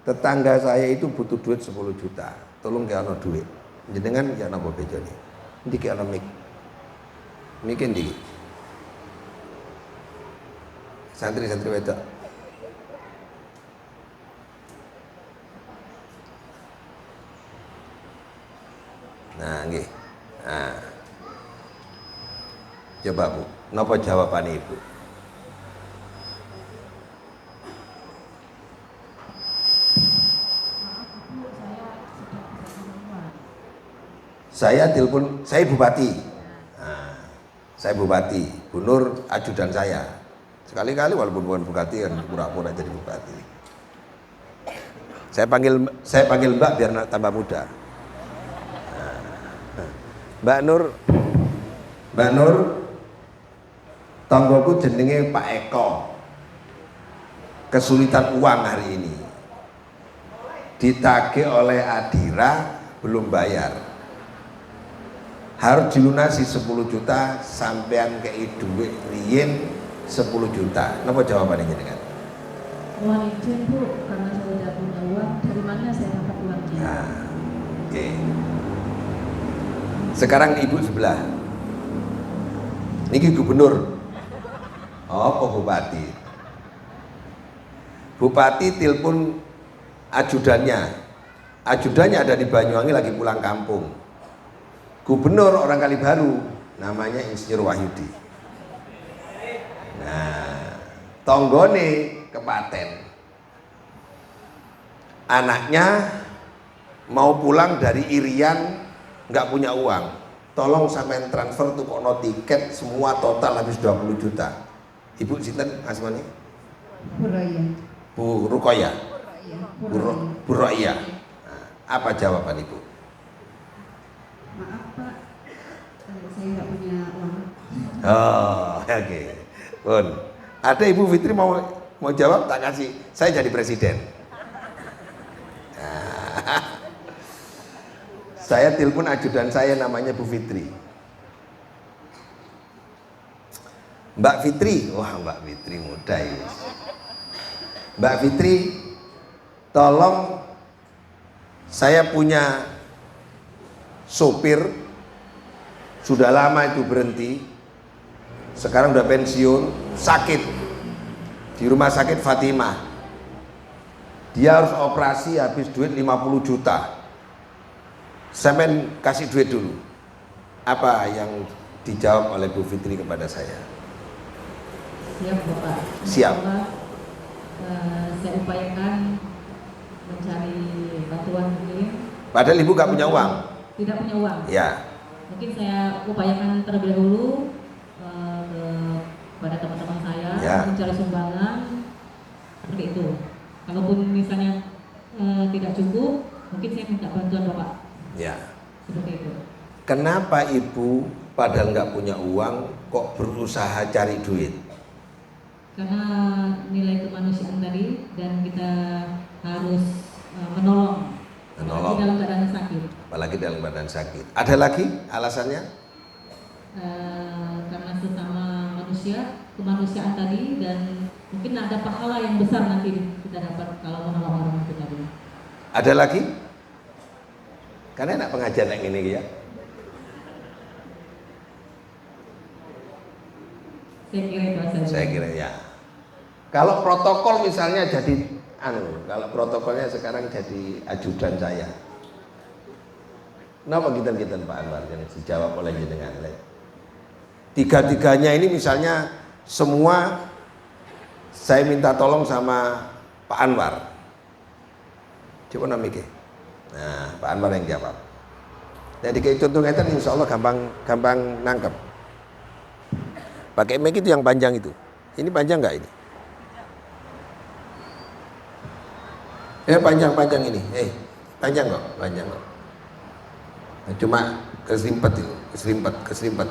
C: tetangga saya itu butuh duit 10 juta. Tolong ke ana duit. Jenengan ya napa bejane? Ndiki ana mik. Mikin dikit. Santri-santri wedok. Nah, nggih. Nah. Coba Bu, napa jawaban Ibu? Saya telepon, saya bupati. Nah, saya bupati, Bu Nur ajudan saya. Sekali-kali walaupun bukan bupati kan pura-pura jadi bupati. Saya panggil Mbak biar tambah muda. Mbak Nur, tanggoku jenenge Pak Eko. Kesulitan uang hari ini. Ditagih oleh Adira belum bayar. Harus dilunasi 10 juta sampean kei duit riyen 10 juta. Napa jawabannya jenengan?
D: Mohon izin Bu, karena saya tidak punya uang, dari mana saya dapat uangnya?
C: Nah, oke. Sekarang ibu sebelah. Niki gubernur. Apa bupati? Bupati telepon ajudannya. Ajudannya ada di Banyuwangi lagi pulang kampung. Gubernur orang Kalibaru, namanya Insinyur Wahyudi. Nah, tonggone kepaten. Anaknya mau pulang dari Irian, nggak punya uang.
B: tolong sampean transfer tuh kono tiket semua total habis 20 juta. Ibu sinten asmane?
E: Buraya.
B: Bu Rukoya.
E: Buraya.
B: Bu Roya. Nah, apa jawaban Ibu?
E: Maaf Pak, saya nggak punya uang.
B: Oh, oke. Pun. Ada Ibu Fitri mau jawab tak kasih. Saya jadi presiden. Nah, saya telepon ajudan saya namanya Bu Fitri. Mbak Fitri, wah Mbak Fitri muda ya. Mbak Fitri, tolong saya punya sopir, sudah lama itu berhenti, sekarang udah pensiun, sakit di rumah sakit Fatimah. Dia harus operasi habis duit 50 juta. Saya kasih duit dulu. Apa yang dijawab oleh Bu Fitri kepada saya?
D: Siap Bapak.
B: Siap.
D: Insyaallah, saya upayakan mencari bantuan ini.
B: Padahal Ibu gak punya uang.
D: Tidak punya uang.
B: Ya.
D: Mungkin saya upayakan terlebih dahulu kepada teman-teman saya
B: Ya.
D: mencari sumbangan seperti itu. Kalaupun misalnya tidak cukup, mungkin saya minta bantuan Bapak.
B: Ya.
D: Seperti itu.
B: Kenapa Ibu padahal nggak punya uang kok berusaha cari duit?
D: Karena nilai kemanusiaan tadi dan kita harus menolong.
B: Menolong.
D: Apalagi dalam keadaan sakit.
B: Apalagi dalam badan sakit. Ada lagi alasannya?
D: Karena sesama manusia, kemanusiaan tadi, dan mungkin ada pahala yang besar nanti kita dapat kalau menolong orang itu tadi.
B: Ada lagi? Karena enak pengajian yang ini ya.
D: Saya kira itu saja.
B: Saya kira ya. Kalau protokol misalnya jadi kalau protokolnya sekarang jadi ajudan saya. Kenapa kita Pak Anwar yang dijawab oleh jenengan? Tiga-tiganya ini misalnya semua saya minta tolong sama Pak Anwar. Coba namanya. Nah, Pak Anwar yang jawab. Jadi kayak contoh ngeten insya Allah gampang nangkep. Pakai mic itu yang panjang itu. Ini panjang nggak ini? Panjang ini. Panjang kok, panjang kok. Cuma keserimpet itu, keserimpet.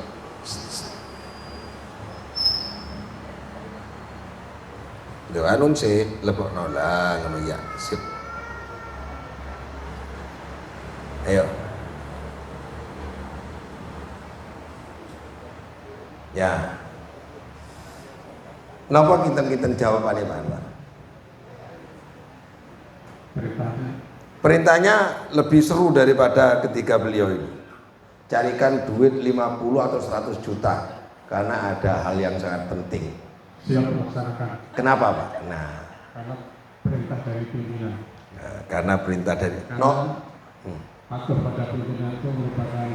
B: Lho anun sih lebok nolah ngono ya. Sip. Ayo. Ya. Napa kinten-kinten jawabannya Pak Anwar? Perintahnya lebih seru daripada ketika beliau ini. Carikan duit 50 atau 100 juta karena ada hal yang sangat penting.
A: Siap melaksanakan.
B: Kenapa Pak? Nah,
A: Karena perintah dari pimpinan.
B: karena perintah dari
A: Karena patuh pada pimpinan itu merupakan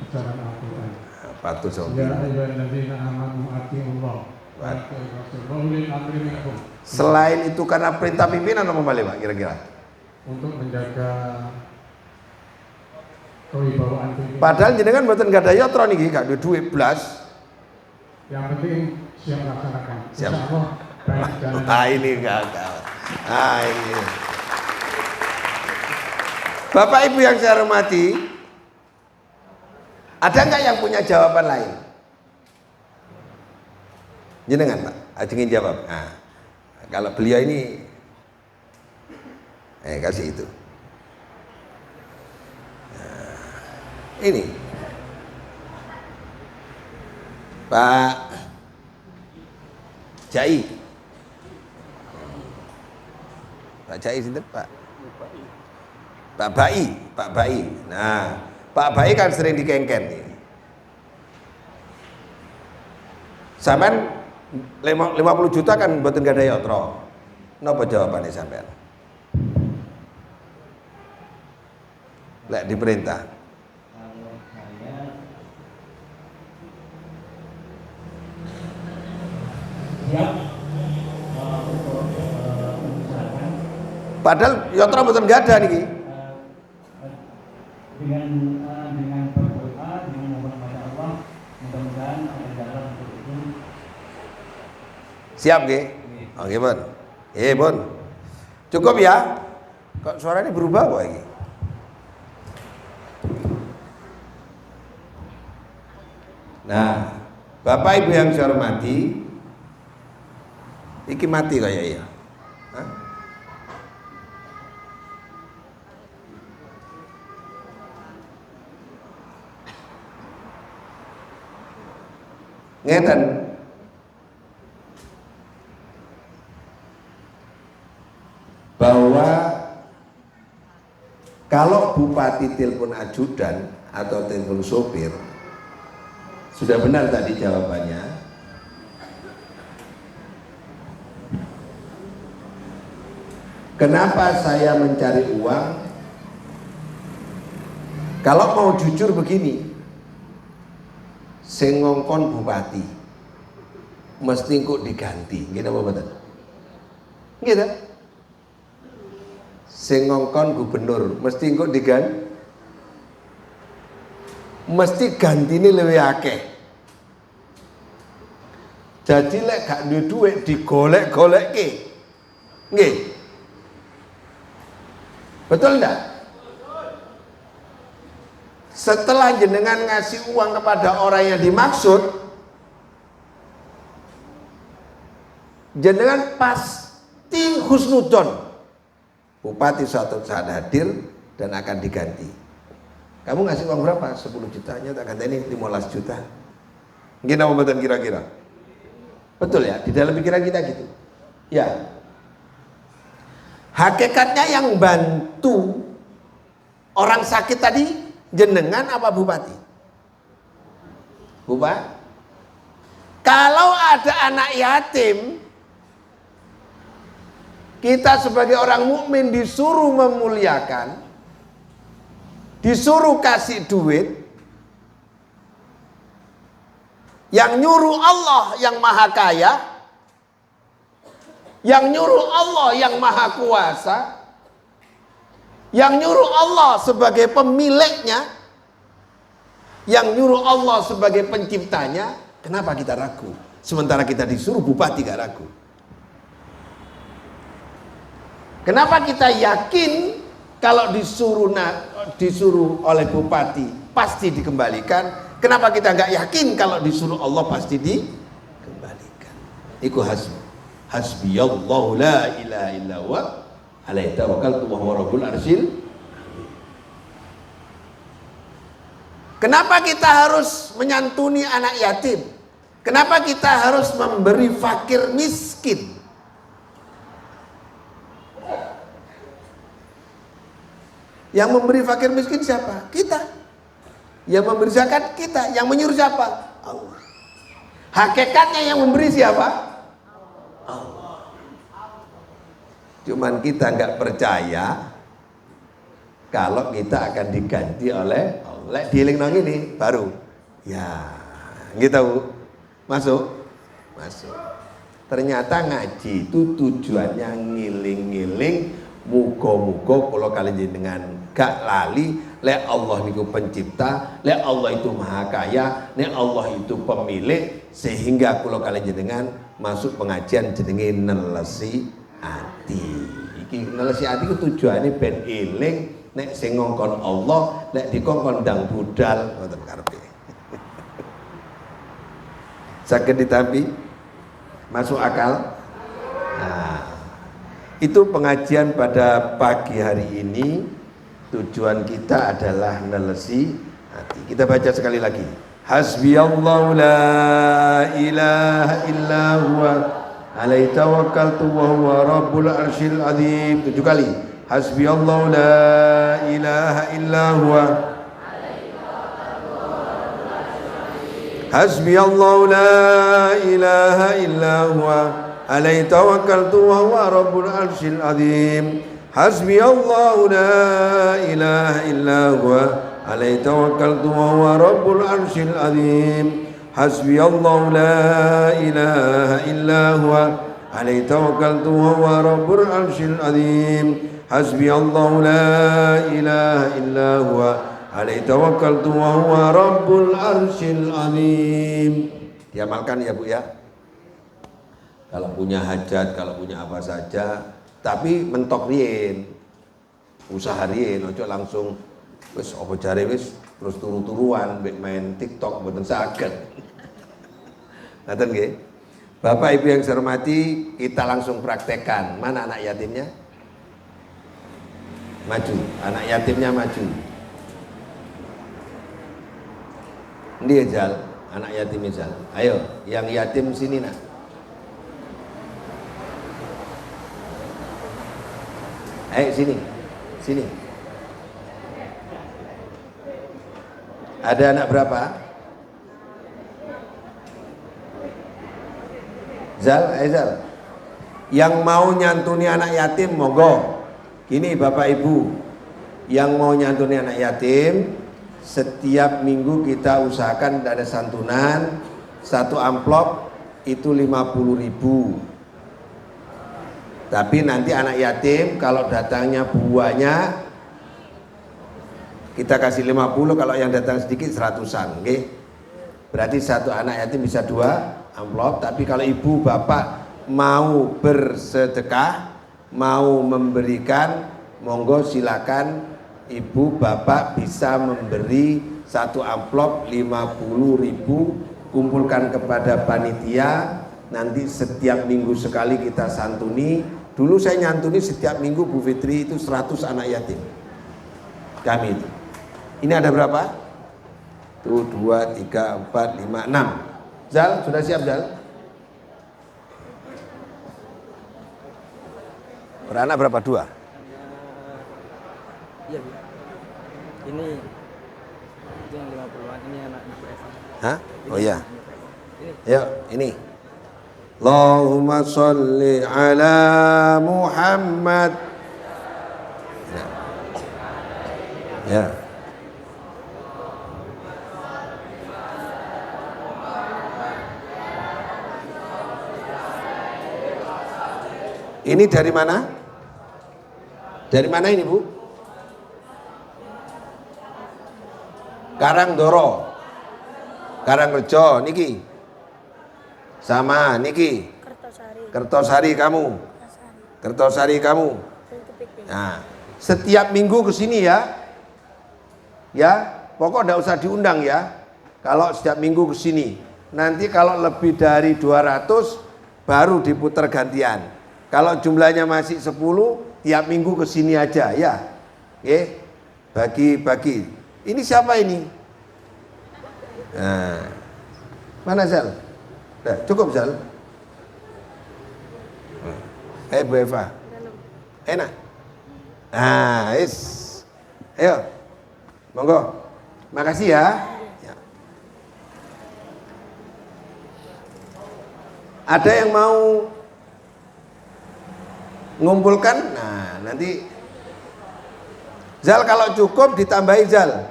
A: ajaran Al-Quran.
B: patuh sama
A: Ya
B: pimpinan.
A: ayyuhalladzina amanu atiiullah wa atiiur rasul wa ulil amri minkum.
B: Selain itu karena perintah pimpinan apa balik Pak kira-kira?
A: Untuk menjaga kewibawaan pimpinan.
B: Padahal jenengan mboten gak ada yotro niki, gak duwe duit blas.
A: Yang penting siap melaksanakan.
B: Siap.
A: Insyaallah baik jalan.
B: Ini gagal. Ini. Bapak Ibu yang saya hormati, ada nggak yang punya jawaban lain? Jenengan Pak, ingin jawab. Nah, kalau beliau ini, kasih itu. Nah, ini, Pak Jai. Pak Jai sinten Pak? Pak Bai. Nah, Pak Bai kan sering dikengken nih. Sampean 50 juta kan mboten gak ada yotro. Napa jawabannya sampean? Lek diperintah.
F: Kalau saya siap untuk mengusahakan
B: Padahal yotro mboten gak ada niki.
F: dengan
C: Siap nggih? Oke, Bun. Bun. Cukup ya? Kok suaranya berubah kok iki? Nah, Bapak Ibu yang saya hormati, iki mati kayak ya. Hah? Ngeten. Bahwa kalau bupati telepon ajudan atau telepon sopir, sudah benar tadi jawabannya. Kenapa saya mencari uang? Kalau mau jujur begini, sing ngongkon bupati mesti kok diganti, gitu apa betul? Gitu. Sing ngongkon gubernur mesti kok diganti, mesti gantine luwih akeh. Jadi lek gak duwe dhuwit digolek-golekke. Nggih. Betul enggak? Setelah jenengan ngasih uang kepada orang yang dimaksud, jenengan pasti husnudon, bupati suatu saat hadir dan akan diganti. Kamu ngasih uang berapa? 10 jutanya tak ganti ini 15 juta. Gimana betul kira-kira? Betul ya, di dalam pikiran kita gitu. Ya. Hakikatnya yang bantu orang sakit tadi jenengan apa bupati? Bupati. Kalau ada anak yatim, kita sebagai orang mukmin disuruh memuliakan, disuruh kasih duit. Yang nyuruh Allah yang maha kaya, yang nyuruh Allah yang maha kuasa, yang nyuruh Allah sebagai pemiliknya, yang nyuruh Allah sebagai penciptanya. Kenapa kita ragu? Sementara kita disuruh bupati gak ragu. Kenapa kita yakin kalau disuruh oleh bupati pasti dikembalikan? Kenapa kita nggak yakin kalau disuruh Allah pasti dikembalikan? Iku hasbiyallahu la ilaha illa huwa alaihi tawakkaltu wa huwa rabbul arsyil. Kenapa kita harus menyantuni anak yatim? Kenapa kita harus memberi fakir miskin? Yang memberi fakir miskin siapa? Kita. Yang memberi zakat kita, yang menyuruh siapa? Allah. Hakikatnya yang memberi siapa? Allah. Cuman kita nggak percaya kalau kita akan diganti oleh Allah. Diiling nang ini baru. Ya, gitu. Masuk. Ternyata ngaji itu tujuannya ngiling-ngiling, muga-muga kula kalian dengan gak lali. Lek Allah niku pencipta, lek Allah itu maha kaya, lek Allah itu pemilik, sehingga kula kalian jenengan masuk pengajian jenenge nelesi ati. Iki nelesi ati ku tujuane ben eling nek sing ngongkon Allah, nek dikongkon ndang budal ngoten karepe. Saged ditampi? Masuk akal? Nah, itu pengajian pada pagi hari ini. Tujuan kita adalah nelesi hati. Kita baca sekali lagi. Hasbiyallahu la ilaha illa huwa alaihi tawakkaltu wa huwa rabbul arsyil azim. 7 kali. Hasbiyallahu la ilaha illa huwa Hasbiyallahu la ilaha illa huwa alaihi tawakkaltu wa huwa rabbul arsyil azim. Hasbiyallahu la ilaha illa huwa alaihi tawakkaltu wa huwa rabbul arsyil azim. Hasbiyallahu la ilaha illa huwa alaihi tawakkaltu wa huwa rabbul arsyil azim. Hasbiyallahu la ilaha illa huwa alaihi tawakkaltu wa huwa rabbul arsyil azim. Diamalkan ya Bu ya. Kalau punya hajat, kalau punya apa saja, tapi mentok rien, usaha rien, ojo langsung wis apa jare wis terus turu-turuan main TikTok mboten saged. Ngaten nggih. Bapak Ibu yang saya hormati, kita langsung praktekkan. Mana anak yatimnya? Maju, anak yatimnya maju. Ini Jal, anak yatim Jal. Ayo, yang yatim sini nak. Ayo sini, sini. Ada anak berapa? Zal, ayo Zal. Yang mau nyantuni anak yatim, monggo. Gini Bapak Ibu, yang mau nyantuni anak yatim, setiap minggu kita usahakan ada santunan, satu amplop itu 50.000. Tapi nanti anak yatim kalau datangnya buahnya kita kasih 50, kalau yang datang sedikit 100-an, okay? Berarti satu anak yatim bisa 2 amplop. Tapi kalau ibu bapak mau bersedekah, mau memberikan, monggo silakan ibu bapak bisa memberi satu amplop 50.000, kumpulkan kepada panitia. Nanti setiap minggu sekali kita santuni. Dulu saya nyantuni setiap minggu Bu Fitri itu 100 anak yatim kami itu. Ini ada berapa? Tuh 2, 3, 4, 5, 6. Zal, sudah siap Zal? Beranak berapa? 2?
G: Iya, Bu. Ini yang 50-an, ini anak Ibu Eva.
C: Hah? Oh iya.
G: Ini.
C: Yuk, ini. Allahumma sholli ala Muhammad. Ya. Ini dari mana? Dari mana ini, Bu? Karangdoro, Karangrejo, niki. Sama niki. Kertosari kamu. Kertosari kamu. Nah, setiap minggu ke sini ya. Ya, pokok enggak usah diundang ya. Kalau setiap minggu ke sini. Nanti kalau lebih dari 200 baru diputar gantian. Kalau jumlahnya masih 10, tiap minggu ke sini aja ya. Oke. Bagi-bagi. Ini siapa ini? Nah. Mana Zal? Nah, cukup Zal. Bu Eva. Enak. Ah, is. Ayo. Monggo. Makasih ya. Ya. Ada yang mau ngumpulkan? Nah, nanti Zal kalau cukup ditambahi Zal.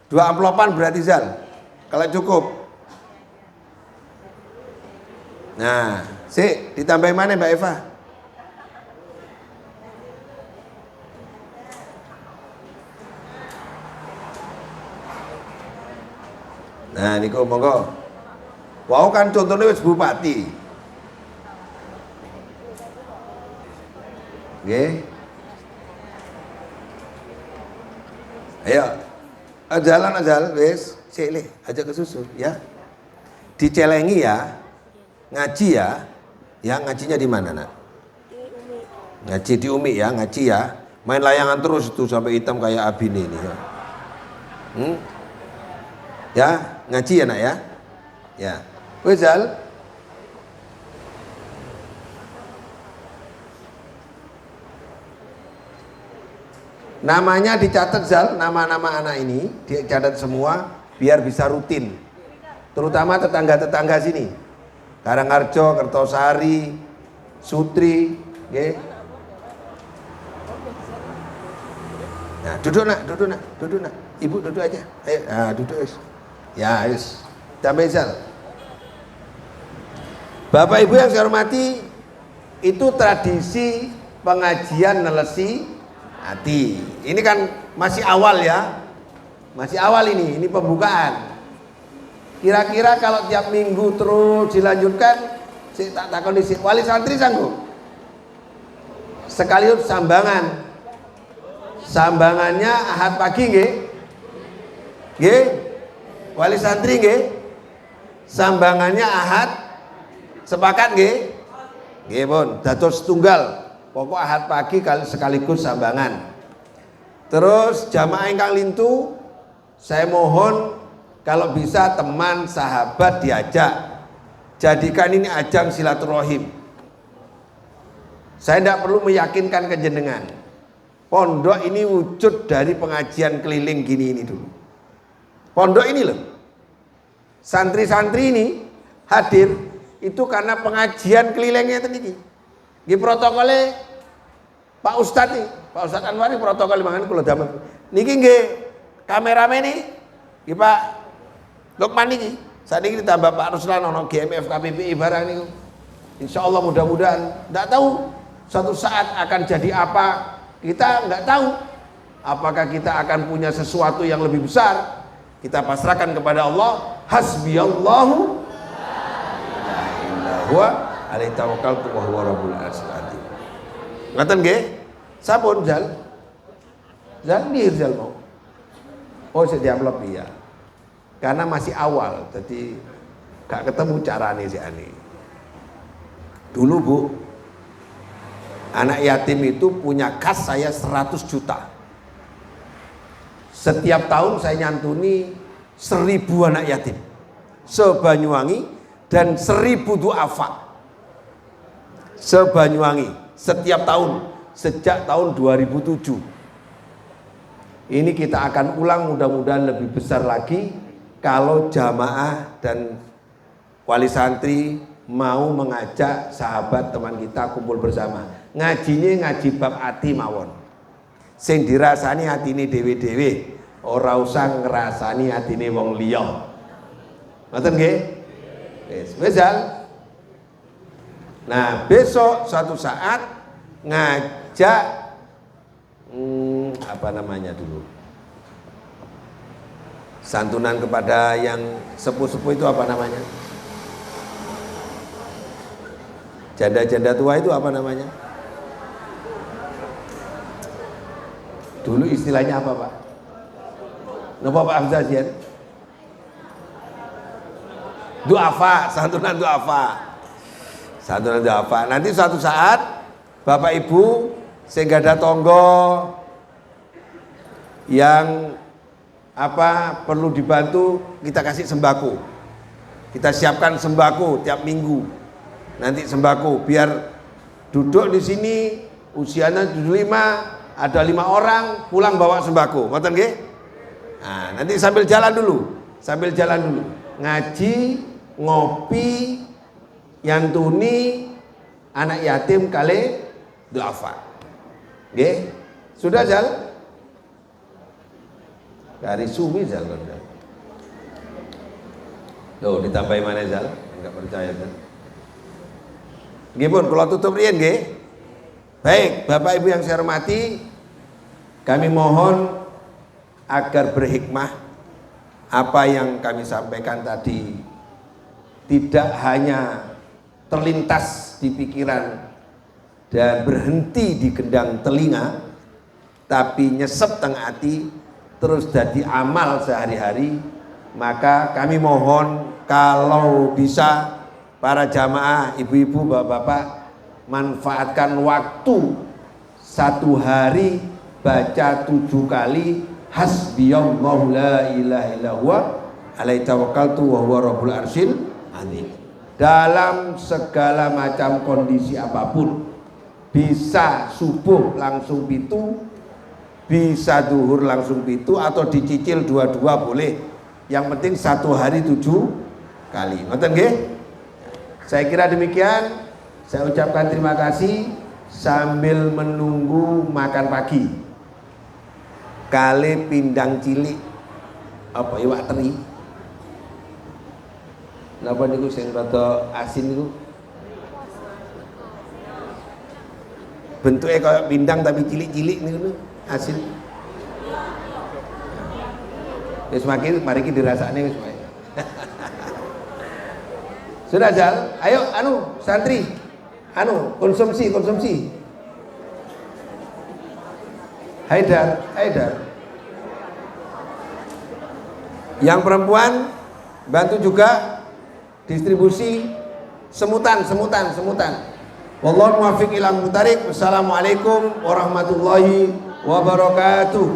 C: 2 amplopan berarti Zal. Kalau cukup. Nah, ditambahi mana Mbak Eva? Nah, niku monggo. Wau kan contohnya wis bupati. Oke. Ayo. Jalan Azal wis, sik le, ajak ke susu ya. Dicelengi ya. Ngaji ya. Ya, ngajinya di mana, Nak?
H: Di Umi.
C: Ngaji di Umi ya, ngaji ya. Main layangan terus itu sampai hitam kayak Abini ini ya. Ya, ngaji ya, Nak ya. Ya. Wis, Zal. Namanya dicatat Zal, nama-nama anak ini dicatat semua biar bisa rutin. Terutama tetangga-tetangga sini. Karangharjo, Kertosari, Sutri, nggih. Nah, duduk nak. Ibu duduk aja. Ayo, duduk wis. Ya, wis. Tambah Zal. Bapak Ibu yang saya hormati, itu tradisi pengajian nelesi hati. Ini kan masih awal ya. Masih awal ini pembukaan. Kira-kira kalau tiap minggu terus dilanjutkan Sik tak takoni sik, wali santri sanggup. Sekaligus sambangan. Sambangannya Ahad pagi nggih. Nggih. Wali santri nggih. Sambangannya Ahad sepakat nggih? Nggih pun, dados tunggal. Pokok Ahad pagi sekaligus sambangan. Terus jamaah ingkang lintu, saya mohon kalau bisa teman sahabat diajak. Jadikan ini ajang silaturahim. Saya tidak perlu meyakinkan kejenengan. Pondok ini wujud dari pengajian keliling gini ini dulu. Pondok ini loh. Santri-santri ini hadir itu karena pengajian kelilingnya tadi. Di protokolnya Pak Ustadz nih, Pak Ustadz Anwar ini protokol mangan kula damel. Niki nggih kameramen nih, nggih Pak Lukman niki. Saat ini ditambah Pak Ruslan ono GMF KPPI barang niku. Insyaallah mudah-mudahan. Enggak tahu suatu saat akan jadi apa, kita enggak tahu. Apakah kita akan punya sesuatu yang lebih besar? Kita pasrahkan kepada Allah. Hasbiyallahu la ilaha huwa alaihi tawakkaltu wa huwa rabbul arsyil azim. Ngaten nggih? Sampun Zal? Zal ndir Zal mau. Oh saya diamplop iya. Karena masih awal, jadi gak ketemu caranya si Ani. Dulu Bu, anak yatim itu punya kas saya 100 juta. Setiap tahun saya nyantuni 1000 anak yatim se-Banyuwangi dan 1000 duafa se-Banyuwangi setiap tahun sejak tahun 2007. Ini kita akan ulang mudah-mudahan lebih besar lagi kalau jamaah dan wali santri mau mengajak sahabat teman kita kumpul bersama. Ngajinya ngaji bab ati mawon. Sing dirasani atine dhewe-dhewe, ora usah ngrasani atine wong liya. Ngoten nggih? Wis, nah, besok suatu saat ngajak apa namanya dulu? Santunan kepada yang sepuh-sepuh itu apa namanya? Janda-janda tua itu apa namanya? Dulu istilahnya apa Pak? Napa Pak Hamzah Zian? Duafa, santunan duafa. Santunan duafa. Nanti suatu saat Bapak Ibu sehingga ada tonggo yang perlu dibantu, kita kasih sembako. Kita siapkan sembako tiap minggu. Nanti sembako biar duduk di sini usianya 75, ada 5 orang pulang bawa sembako. Ngoten nggih? Nah, nanti sambil jalan dulu. Ngaji, ngopi, yantuni anak yatim kali duafa. Nggih? Sudah Zal? Dari suwi Zal. Loh, ditambahi mana Zal? Enggak percaya kan? Nggih pun kula tutup riyen nggih. Baik, Bapak Ibu yang saya hormati, kami mohon agar berhikmah apa yang kami sampaikan tadi tidak hanya terlintas di pikiran dan berhenti di gendang telinga, tapi nyesep teng ati terus jadi amal sehari-hari. Maka kami mohon kalau bisa para jamaah, ibu-ibu, bapak-bapak manfaatkan waktu 1 hari baca 7 kali hasbiyallahu la ilaha illallah alaihi tawakkaltu wa huwa rabbul arsyil azim. Dalam segala macam kondisi apapun, bisa subuh langsung pitu, bisa duhur langsung pitu, atau dicicil 2-2 boleh. Yang penting 1 hari 7 kali. Ngoten nggih? Saya kira demikian. Saya ucapkan terima kasih sambil menunggu makan pagi. Kali pindang cilik apa iwak teri. Napa niku sing rada asin niku? Bentuknya kayak pindang tapi cilik-cilik niku asin. Wis mari dirasakne wis wae. Sudah Jal? Ayo santri. Konsumsi. Haidar. Yang perempuan bantu juga distribusi semutan. Wallahu muwaffiq ila muqtarik. Wassalamualaikum warahmatullahi wabarakatuh.